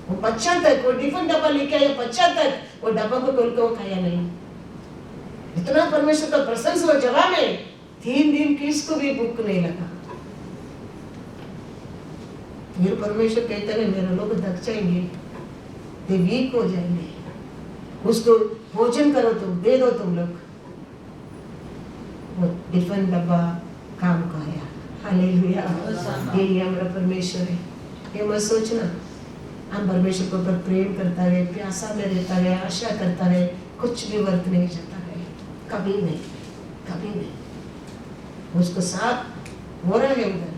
वो बच्चा तक वो टिफिन डब्बा लेके आया, बच्चा तक वो डब्बा को खोल के वो खाया नहीं। इतना परमेश्वर का प्रशंसा हो जवाब में 3 दिन किसको भी भूख नहीं लगा। फिर परमेश्वर कहते हैं मेरे लोग थक जाएंगे, ते वीक हो जाएंगे, उसको भोजन करो, तुम दे दो तुम लोग। वो टिफिन डब्बा काम का आया। हालेलुया, यही हमारा परमेश्वर है। ये मत सोचना हम परमेश्वर को पर प्रेम करता है, प्यासा में रहता है, आशा करता है, कुछ भी वर्त नहीं जाता है, कभी नहीं, कभी नहीं। उसको साथ हो रहा है उधर,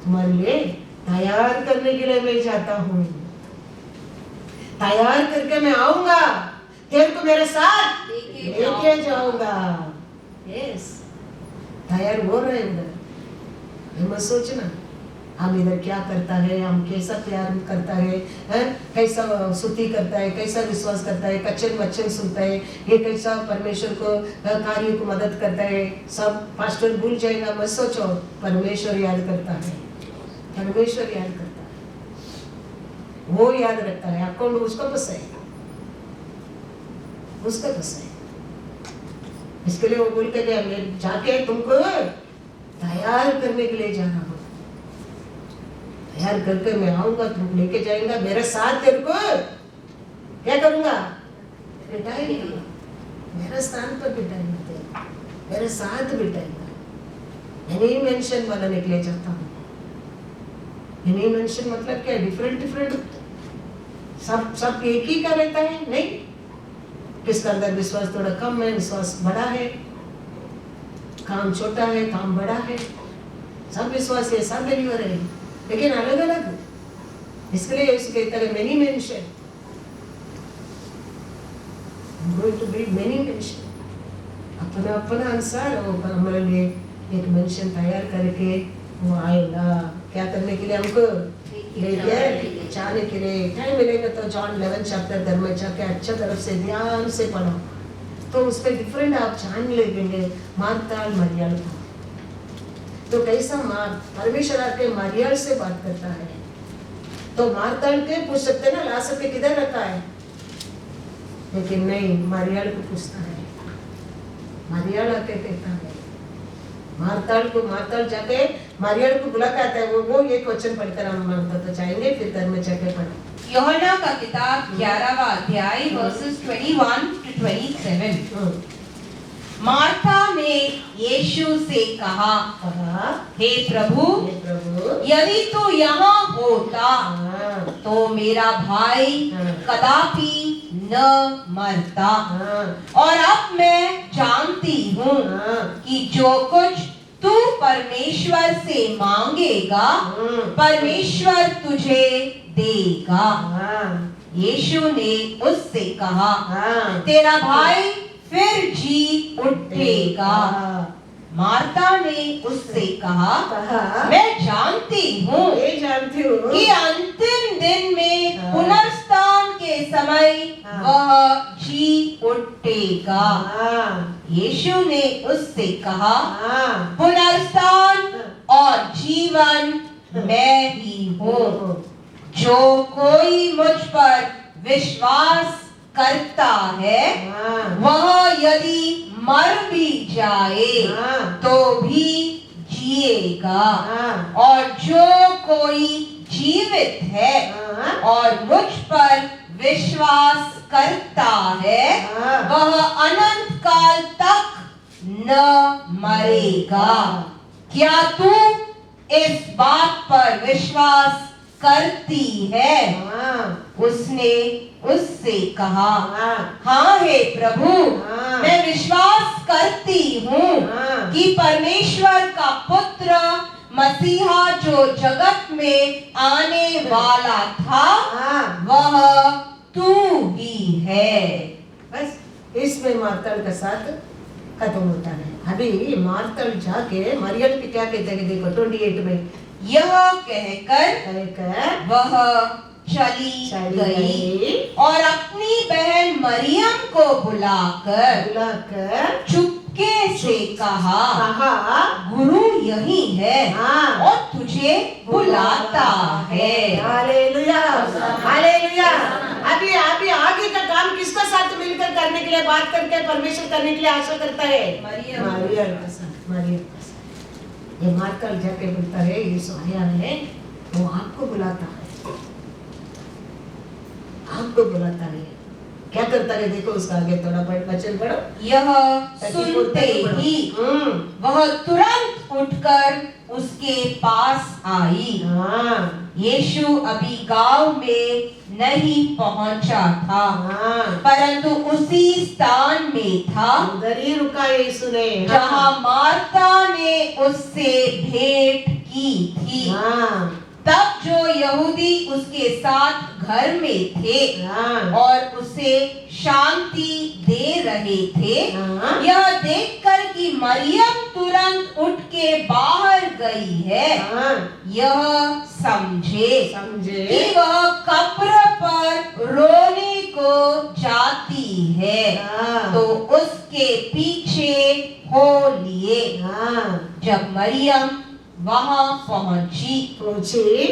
तुम्हारे लिए तैयार करने के लिए मैं जाता हूँ, तैयार करके मैं आऊंगा, तेरे को मेरे साथ लेके जाऊंगा। यस, तैयार हो रहे उधर, मत सोचना हम इधर क्या करता है, हम कैसा प्यार करता है, कैसा स्तुति करता है, कैसा विश्वास करता है, वचन सुनता है, ये कैसा परमेश्वर को कार्य को मदद करता है। सब पास्टर भूल जाएगा, मत सोचो, परमेश्वर याद करता है, परमेश्वर याद करता है, वो याद रखता है। अकाउंट उसका बस है, उसका बस है। इसके लिए वो बोल के गया, मैं जाके तुमको तैयार करने के लिए जा रहा हूँ, तैयार करके मैं आऊंगा, तुम लेके जाएगा मेरे साथ, तेरे को क्या करूंगा, बिठाएंगे मेरे स्थान पर, बिठाएंगे मेरे साथ बिठाएंगा। एनी मेंशन बनाने के लिए जाता हूँ। एनी मेंशन मतलब क्या, डिफरेंट डिफरेंट, सब एक ही का रहता है नहीं। किसका अंदर विश्वास थोड़ा कम है, विश्वास बड़ा है, काम छोटा है, काम बड़ा है, सब विश्वास है, सब डिलीवर है, लेकिन अलग अलग। इसके लिए यीशु कहता है many mansion, going to be many mansion. अपना अपना अनुसार वो हमारे लिए एक मेंशन तैयार करके वो आएगा। क्या करने के लिए, हमको लेके जाने के लिए। टाइम मिलेगा तो जॉन 11 चैप्टर घर में जाके अच्छा तरफ से ध्यान से पढ़ो, तो उस पर डिफरेंट आप जान लेंगे मार्ताल मरियल को। तो कैसा परमेश्वर आके मरियल से बात करता है, तो मार्ताल के पूछ सकते ना, ला सके किधर रखा है, लेकिन नहीं, मरियल को पूछता है। मरियल आके कहता है मार्ताल जाके मरियल को बुला के आता है। वो एक वचन पढ़कर हम तो चाहेंगे, फिर घर में जाके पढ़ें। यूहन्ना का किताब 11वां अध्याय वर्सेस 21 to 27। मार्था ने यीशु से कहा, हे प्रभु, यदि तू यहाँ होता तो मेरा भाई कदापि न मरता। और अब मैं जानती हूँ कि जो कुछ तू परमेश्वर से मांगेगा परमेश्वर तुझे देगा। यीशु ने उससे कहा, तेरा भाई फिर जी उठेगा। मार्ता ने उससे कहा, मैं जानती हूँ कि अंतिम दिन में पुनरुत्थान के समय वह जी उठेगा। यीशु ने उससे कहा, पुनरुत्थान और जीवन मैं ही हूँ। जो कोई मुझ पर विश्वास करता है वह यदि मर भी जाए तो भी जिएगा। और जो कोई जीवित है और मुझ पर विश्वास करता है वह अनंत काल तक न मरेगा। क्या तू इस बात पर विश्वास करती है? उसने उससे कहा, हाँ हे प्रभु, मैं विश्वास करती हूँ कि परमेश्वर का पुत्र मसीहा जो जगत में आने वाला था वह तू ही है। बस इसमें मार्तल का साथ खत्म होता है। अभी मार्तल जाके मरियम की क्या कहते हैं, देखो 28 में, यह कहकर वह चली गई और अपनी बहन मरियम को बुलाकर चुपके से कहा, गुरु यही है और तुझे बुलाता है। Hallelujah, hallelujah. अभी आगे का काम किसका साथ मिलकर करने के लिए, बात करके परमेश्वर करने के लिए आशा करता है? मरियम का साथ, मरियम का साथ। ये मार्कल जाके बोलता है, यीशु आया है, वो आपको बुलाता है, आपको बुलाता है। क्या करता है देखो, उसका आगे थोड़ा वचन पढ़ो। यह सुनते ही वह तुरंत उठकर उसके पास आई। यीशु अभी गांव में नहीं पहुंचा था, परंतु उसी स्थान में था, उधर ही रुका यीशु ने, जहां मार्था ने उससे भेंट की थी। तब जो यहूदी उसके साथ घर में थे हाँ। और उसे शांति दे रहे थे, हाँ। यह देखकर कि मरियम तुरंत उठ के बाहर गई है, हाँ। यह समझे कि समझे। वह कब्र पर रोने को जाती है, हाँ। तो उसके पीछे हो लिए। हाँ। जब मरियम वहां पहुंची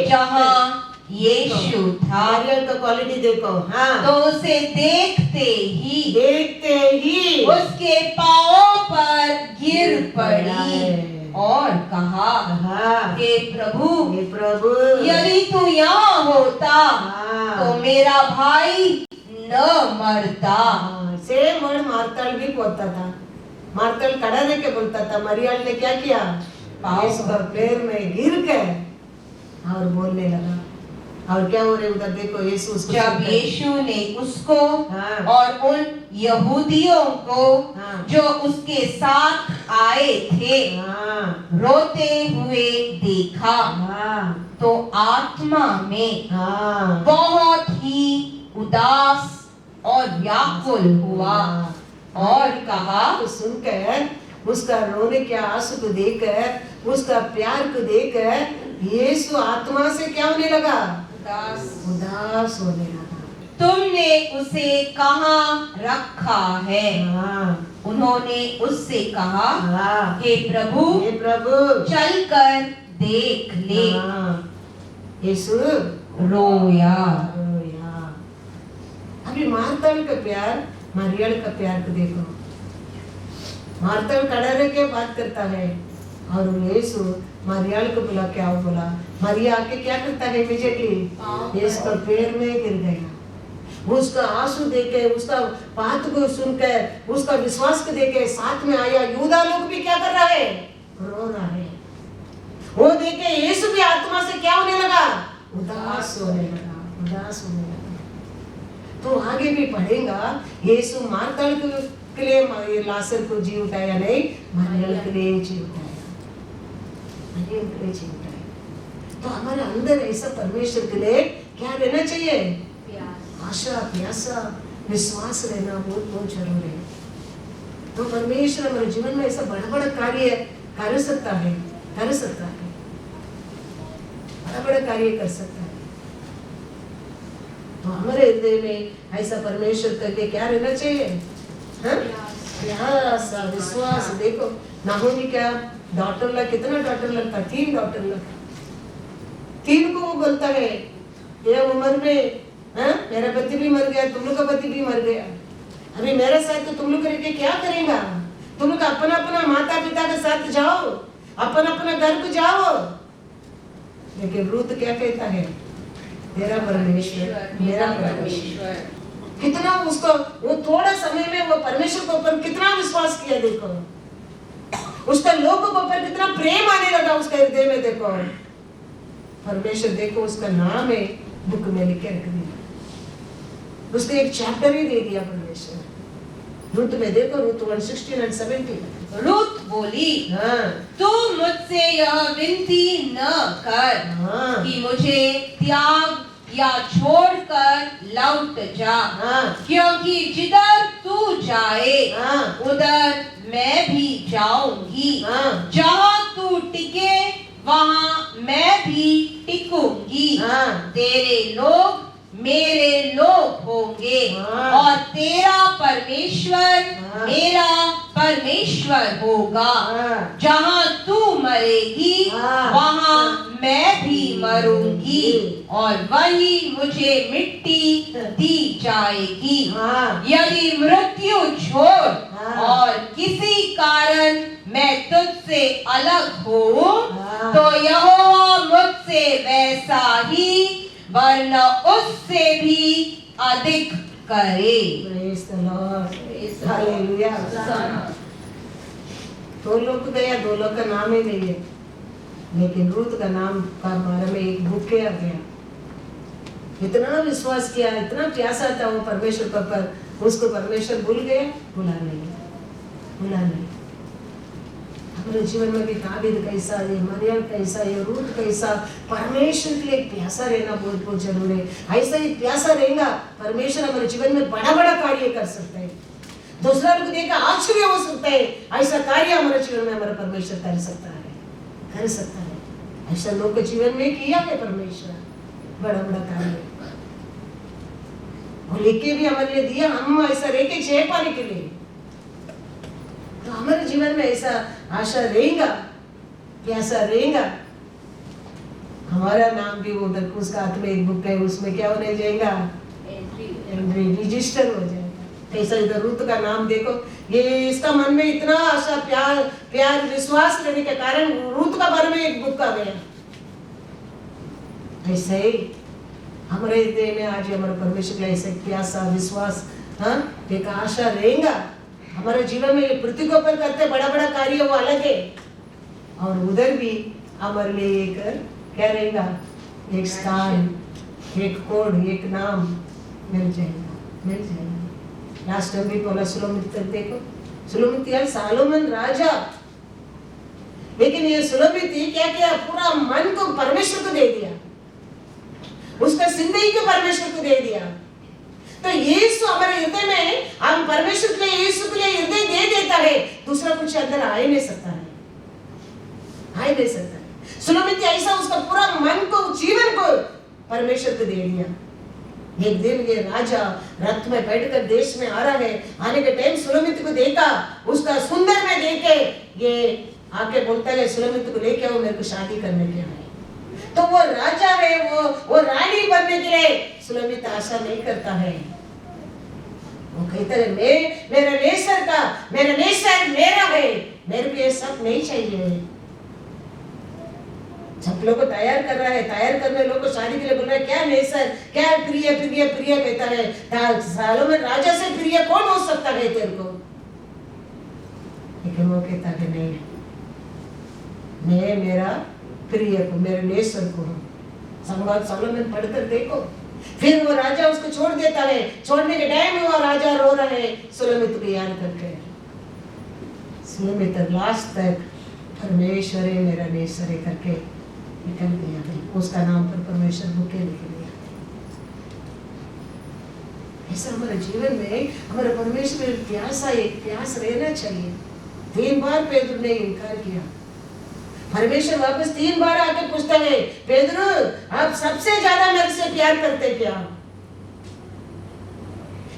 जहां यीशु था, नारियल का क्वालिटी देखो। हाँ। तो उसे देखते ही उसके पांवों पर गिर पड़ी और कहा, हाँ। हे प्रभु, हे प्रभु, यदि तू यहाँ होता हाँ। तो मेरा भाई न मरता। हाँ, सेम वर्ड मार्तल भी बोलता था। मार्तल खड़ा रह के बोलता था। मरियम ने क्या किया? पाँव पर पैर में गिर के और बोलने लगा। और क्या हो रहा है उधर देखो, यीशु उसको जब यीशु ने उसको हाँ। और उन यहूदियों को हाँ। जो उसके साथ आए थे हाँ। रोते हुए देखा, हाँ। तो आत्मा में हाँ। बहुत ही उदास और व्याकुल हुआ और कहा, तो सुनकर उसका रोने के आंसू को देखकर, उसका प्यार को देखकर यीशु आत्मा से क्या होने लगा? उदास होने लगा। तुमने उसे कहाँ रखा है? हाँ। उन्होंने उससे कहा, हाँ। हे प्रभु, हे प्रभु, चलकर देख ले। हाँ। यीशु रोया। अभी मार्तल का प्यार, मरियम का प्यार को देखो। मार्तल खड़ा रह के बात करता है और यीशु मरियम को बुला क्या बोला? मरिया आके क्या करता है? इमीडिएटली यीशु का पैर में गिर गया। उसका आंसू देखे, उसका बात को सुनकर, उसका विश्वास को देखे साथ में आया यूदा लोग भी क्या कर रहा है? रो रहा है। वो देखे यीशु भी आत्मा से क्या होने लगा? उदास होने लगा। उदास होने लगा। तो आगे भी पढ़ेगा यीशु मार्तल के लिए लाजर को जी उठाया नहीं, मरियम के लिए जी उठाया। मरियम के लिए जी उठाया। तो हमारे अंदर ऐसा परमेश्वर के लिए क्या रहना चाहिए? आशा, प्यासा, विश्वास रहना बहुत बहुत जरूरी है। तो परमेश्वर हमारे जीवन में ऐसा बड़ा बड़ा कार्य कर सकता है, कर सकता है, बड़ा बड़ा कार्य कर सकता है। तो हमारे हृदय में ऐसा परमेश्वर के लिए क्या रहना चाहिए? हाँ? प्यास, विश्वास। देखो नाहोमी क्या डॉक्टर लग, कितना डॉक्टर लगता? 3 डॉक्टर लग, 3 को वो बोलता है ये उम्र में, हाँ? मेरा पति भी मर गया, तुम लोग का पति भी मर गया, अभी मेरे साथ तो तुम लोग करके क्या करेगा? तुम लोग अपना अपना माता पिता के साथ जाओ, अपना अपना घर को जाओ। लेकिन रूत क्या कहता है? तेरा परमेश्वर, मेरा परमेश्वर। कितना उसको वो थोड़ा समय में वो परमेश्वर के ऊपर कितना विश्वास किया। देखो उसका लोगों के ऊपर कितना प्रेम आने लगा उसके हृदय में। देखो परमेश्वर, देखो उसका नाम है बुक में लिख के रख दिया, उसको एक चैप्टर ही दे दिया परमेश्वर। रूत में देखो, रूत 1:16 और 17। रूत बोली, हाँ। तू मुझसे यह विनती न कर हाँ। कि मुझे त्याग या छोड़कर लौट जा, हाँ। क्योंकि जिधर तू जाए हाँ। उधर मैं भी जाऊंगी, हाँ। जहाँ तू टिके वहाँ मैं भी टिकूंगी। हाँ। तेरे लोग मेरे लोग होंगे हाँ। और तेरा परमेश्वर हाँ। मेरा परमेश्वर होगा। हाँ। जहाँ तू मरेगी हाँ। वहाँ मैं भी मरूंगी और वही मुझे मिट्टी दी जाएगी। हाँ। यदि मृत्यु छोड़ हाँ। और किसी कारण मैं तुझसे अलग हूँ, हाँ। तो यहोवा मुझसे वैसा ही वरना उससे भी अधिक करे। Praise the Lord. Hallelujah. 2 लोग गया, 2 लोग का नाम ही नहीं है, लेकिन रूत का नाम का बारे में एक बुक आ गया। इतना विश्वास किया, इतना प्यासा था वो परमेश्वर पर, उसको परमेश्वर भूल गया? भूला नहीं, भूला नहीं। हमारे जीवन में भी दावीद कैसा, ये मरियम कैसा, ये रूत कैसा, परमेश्वर के लिए प्यासा रहना बहुत बहुत जरूरी है। ऐसा ही प्यासा रहेगा, परमेश्वर हमारे जीवन में बड़ा बड़ा कार्य कर सकता है, दूसरा लोग देखकर आश्चर्य हो सकता है। ऐसा कार्य हमारे जीवन में हमारा परमेश्वर कर सकता है, कर सकता है। ऐसा लोग के जीवन में किया है परमेश्वर बड़ा बड़ा कार्य, और लेके भी हमारे लिए दिया, हम ऐसा रह के चेह पाने के लिए। तो हमारे जीवन में ऐसा आशा रहेगा, प्यासा रहेगा। हमारा नाम भी वो उसका हाथ में एक बुक है, उसमें क्या होने जाएगा, एंट्री रजिस्टर हो जाएगा। ऐसा इधर रूत का नाम देखो, ये इसका मन में इतना आशा, प्यार विश्वास करने के कारण रूत का बारे में एक बुक आ गया। ऐसे ही हमारे हृदय में आज हमारे परमेश्वर का ऐसे प्यासा विश्वास, हाँ, एक आशा रहेगा। हमारे जीवन में ये पृथ्वी के ऊपर करते बड़ा बड़ा कार्य वो अलग है, और उधर भी हमारे लिए एक क्या रहेगा, एक स्थान, एक कोड, एक नाम मिल जाएगा, मिल जाएगा। लास्ट टाइम भी बोला सुलोमित तक देखो, सुलोमित यार सालोमन राजा, लेकिन ये सुलोमित क्या किया, पूरा मन को परमेश्वर को दे दिया, उसका जिंदगी को परमेश्वर को दे दिया। तो यीशु हमारे हृदय में, हम परमेश्वर के लिए, यीशु के लिए हृदय दे देता है, दूसरा कुछ अंदर आ ही नहीं सकता है, आ ही नहीं सकता है। सुलोमित ऐसा उसका पूरा मन को, जीवन को परमेश्वर को दे दिया। एक दिन ये राजा रथ में बैठकर देश में आ रहा है, आने के टाइम सुलोमित को देखा, उसका सुंदर में देखे, ये आके बोलता है सुलोमित को लेके आओ, मेरे को शादी करने के आए। तो वो राजा है, वो रानी बनने के लिए सुलोमित आशा नहीं करता है। वो कहता है मेरा नेसर मेरा है, मेरे को ये सब नहीं चाहिए। सब लोग को तैयार कर रहा है, तैयार करने लोग को शादी के लिए बोल रहा है, क्या नेसर, क्या प्रिय प्रिय प्रिय कहता है। सालों में राजा से प्रिय कौन हो सकता है तेरे को, लेकिन वो कहता है नहीं, मैं मेरा प्रिय को, मेरे नेसर को हूँ। संवाद सोलोमन पढ़कर देखो। फिर वो राजा उसको छोड़ देता है, छोड़ने के टाइम में वो राजा रो रहा है सुलोमित को याद करके। सुलोमित लास्ट तक परमेश्वर है मेरा नेसर है करके निकल गया है, उसका नाम पर परमेश्वर बुके लिख दिया। ऐसा हमारे जीवन में हमारे परमेश्वर प्यासा, एक प्यास रहना चाहिए। 3 बार पेदुरु ने इनकार किया, परमेश्वर वापस 3 बार आके पूछता है, पेदुरु आप सबसे ज्यादा मेरे से प्यार करते क्या,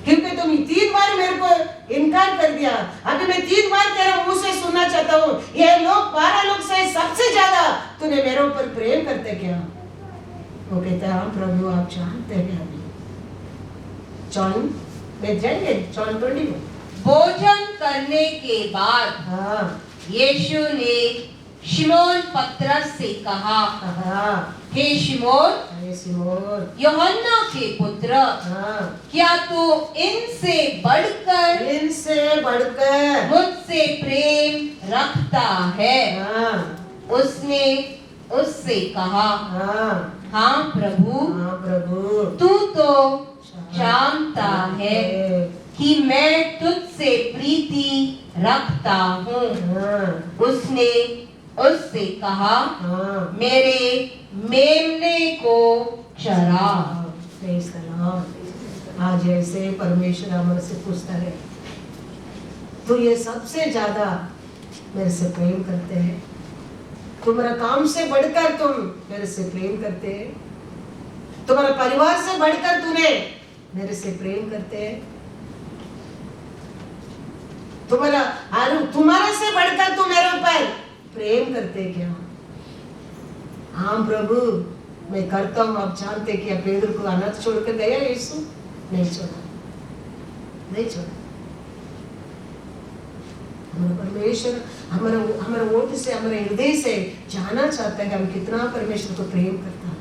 क्योंकि तुम 3 बार मेरे को इनकार कर दिया। अभी मैं 3 बार तेरा मुंह से सुनना चाहता हूँ, ये लोग 12 लोग से सबसे ज्यादा तूने मेरे ऊपर प्रेम करते क्या। वो कहता है हाँ प्रभु आप जानते हैं। अभी जॉन में जाएंगे, जॉन 20 में। भोजन करने के बाद हाँ यीशु ने शिमोन पतरस से कहा, हे शिमोन यूहन्ना के पुत्र, क्या तू इनसे बढ़कर मुझसे प्रेम रखता है। उसने उससे कहा, हाँ प्रभु तू तो जानता है कि मैं तुझसे प्रीति रखता हूँ। उसने उससे कहा, मेरे मेमने को चरा। आज ऐसे परमेश्वर हमसे से पूछता है, तो ये सबसे ज्यादा मेरे से प्रेम करते हैं, तुम्हारा काम से बढ़कर तुम मेरे से प्रेम करते हैं, तुम्हारा परिवार से बढ़कर तूने मेरे से प्रेम करते हैं, तुम्हारे से बढ़कर तू मेरे ऊपर प्रेम करते क्या। हाँ प्रभु मैं करता हूँ, आप जानते कि पेदुरु को अनाथ छोड़कर गया यीशु, नहीं छोड़ा। हमारा परमेश्वर हमारे वोट से, हमारे हृदय से जानना चाहता है हम कितना परमेश्वर को प्रेम करता है।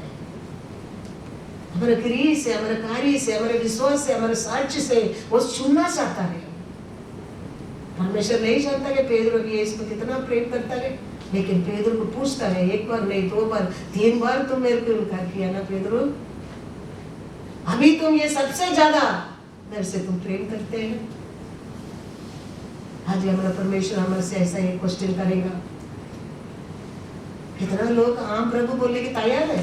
हमारे क्रिया से, हमारे कार्य से, हमारे विश्वास से, हमारे साक्ष्य से वो सुनना चाहता है। परमेश्वर नहीं जानता कि पेदुरु भी यीशु को कितना प्रेम करता है, लेकिन पेदुरु को पूछता है, 1 बार नहीं 2 बार 3 बार तुम मेरे को इनकार किया ना पेदुरु, अभी तुम ये सबसे ज्यादा मेरे से तुम प्रेम करते हैं। आज हमारा परमेश्वर हमारे से ऐसा ही क्वेश्चन करेगा, कितना लोग हाँ प्रभु बोलने के तैयार है।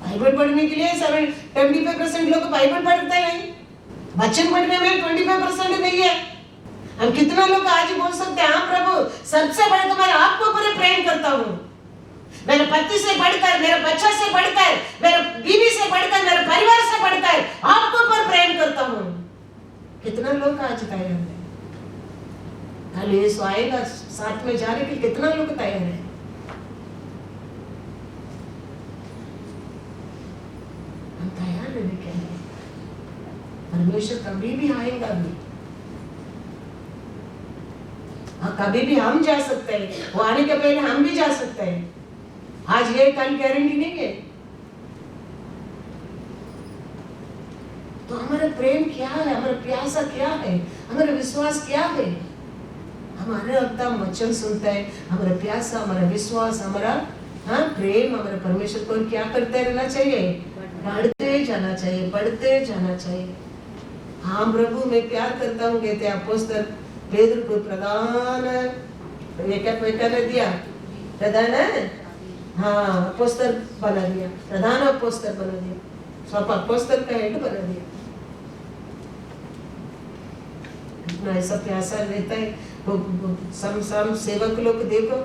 बाइबल पढ़ने के लिए 25% लोग बाइबल पढ़ते हैं, वचन पढ़ने में 25% नहीं है। हम कितना लोग आज बोल सकते हैं हाँ प्रभु सबसे बढ़कर मैं आपको ऊपर प्रेम करता हूँ, मेरे पति से बढ़कर, मेरे बच्चा से बढ़कर, मेरे बीवी से बढ़कर, मेरे परिवार से बढ़कर आपको ऊपर प्रेम करता हूँ। कितना लोग आज तैयार है? कल यीशु आएगा साथ में जाने के कितना लोग तैयार है? हम तैयार रहने के लिए परमेश्वर कभी भी आएगा भी, हाँ कभी भी हम जा सकते हैं, वो आने के पहले हम भी जा सकते हैं। आज ये कल गारंटी नहीं है। तो हमारा प्रेम क्या है, हमारा प्यासा क्या है, हमारा विश्वास क्या है? हमारा एकदम वचन सुनता है, हमारा प्यासा, हमारा विश्वास, हमारा हाँ प्रेम, हमारा परमेश्वर को क्या करते रहना चाहिए? बढ़ते जाना चाहिए, बढ़ते जाना चाहिए। हाँ प्रभु मैं प्यार करता हूँ कहते अपोस्तल पेदर को प्रधान ये क्या कर दिया? प्रधान है हाँ अपोस्तल बना दिया, प्रधान अपोस्तल बना दिया, सब अपोस्तल का हेड बना दिया। इतना ऐसा प्यासा रहता है। वो सम सेवक लोग देखो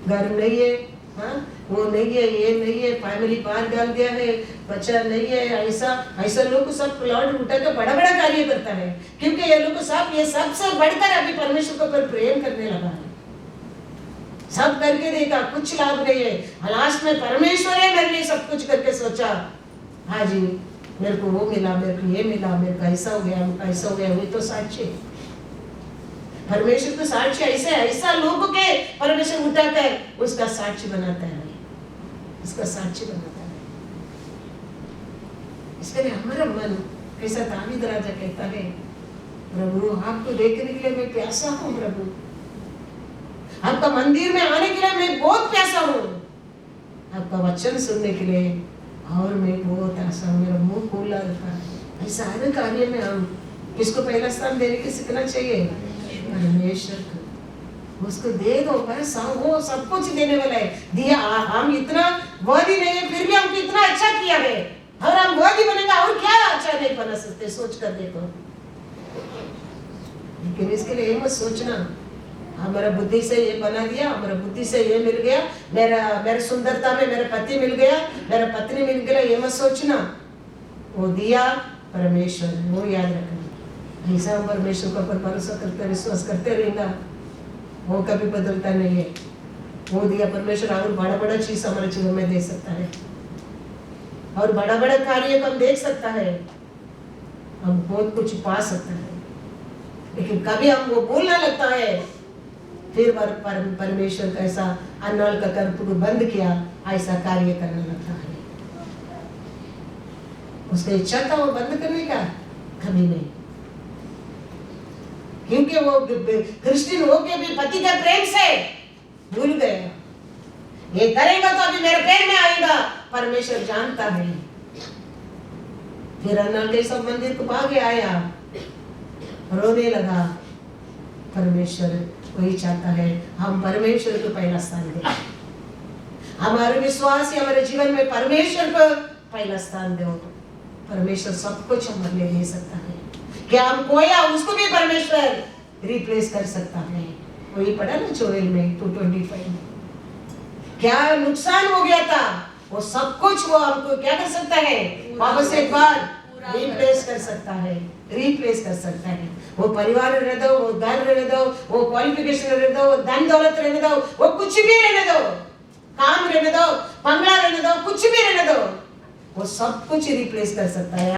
घर नहीं है, हाँ वो नहीं है, ये नहीं है, फैमिली बाहर डाल दिया है, बच्चा नहीं है, ऐसा लोग सब प्लॉट उठा कर बड़ा बड़ा कार्य करता है, क्योंकि ये लोग सब ये सबसे बढ़कर अभी परमेश्वर को पर प्रेम करने लगा है। सब करके देखा कुछ लाभ नहीं है, लास्ट में परमेश्वर है मेरे लिए सब कुछ करके सोचा हाँ जी मेरे को वो मिला, मेरे को ये मिला, मेरे को ऐसा हो गया, मेरे को ऐसा हो गया। वही तो साक्षी परमेश्वर को साक्षी ऐसे ऐसा लोगों के परमेश्वर उठाकर उसका साक्षी बनाता है, उसका साक्षी बनाता है। इसके लिए हमारा मन कैसा दावीद राजा कहता है प्रभु आपको देखने के लिए मैं प्यासा हूँ, प्रभु आपका मंदिर में आने के लिए मैं बहुत प्यासा हूँ, आपका वचन सुनने के लिए और मैं बहुत आशा हूँ, मेरा मुंह खुला रहता है। ऐसा हर कार्य में हम किसको पहला स्थान देने की सीखना चाहिए? परमेश्वर को। उसको दे दो बस, वो सब कुछ देने वाला है। दिया हम इतना वादी नहीं है फिर भी हमको इतना अच्छा किया है, और हम वादी बनेगा और क्या अच्छा नहीं बना सकते? सोच कर देखो। लेकिन इसके लिए मत सोचना हमारा बुद्धि से ये बना दिया, हमारा बुद्धि से ये मिल गया, मेरा सुंदरता में मेरा पति मिल गया, मेरा पत्नी मिल गया, ये मत सोचना। वो दिया परमेश्वर, वो याद रखना। ऐसा हम परमेश्वर के ऊपर भरोसा करते विश्वास करते रहेगा, वो कभी बदलता नहीं है। वो दिया परमेश्वर और बड़ा बड़ा चीज हमारे जीवन में दे सकता है, और बड़ा बड़ा कार्य को हम देख सकता है, हम बहुत कुछ पा सकता है। लेकिन कभी हम वो बोलना लगता है फिर परमेश्वर का ऐसा अन्नल का कर्पूर बंद किया, ऐसा कार्य करने लगता है। उसका इच्छा था वो बंद करने का, कभी नहीं, क्योंकि वो क्रिश्चियन होके भी पति के प्रेम से भूल गया। ये करेगा तो अभी मेरे पैर में आएगा, परमेश्वर जानता है। फिर अन्नल के सब मंदिर को भागे आया, रोने लगा। परमेश्वर वही चाहता है हम परमेश्वर को पहला स्थान दें, हमारे विश्वास ही हमारे जीवन में परमेश्वर को पहला स्थान दो। परमेश्वर सब कुछ हमारे लिए दे सकता है। क्या हम खोया उसको भी परमेश्वर रिप्लेस कर सकता है। वही पढ़ा ना जोएल में 2:25 में, क्या नुकसान हो गया था वो सब कुछ वो हमको क्या कर सकता है? वापस एक बार रिप्लेस कर सकता है, रिप्लेस कर सकता है। वो परिवार रहने दो, वो घर रहने दो, वो क्वालिफिकेशन रहने दो, वो धन दौलत रहने दो, वो कुछ भी रहने दो, काम रहने दो, बंगला रहने दो, कुछ भी रहने दो, वो सब कुछ रिप्लेस कर सकता है।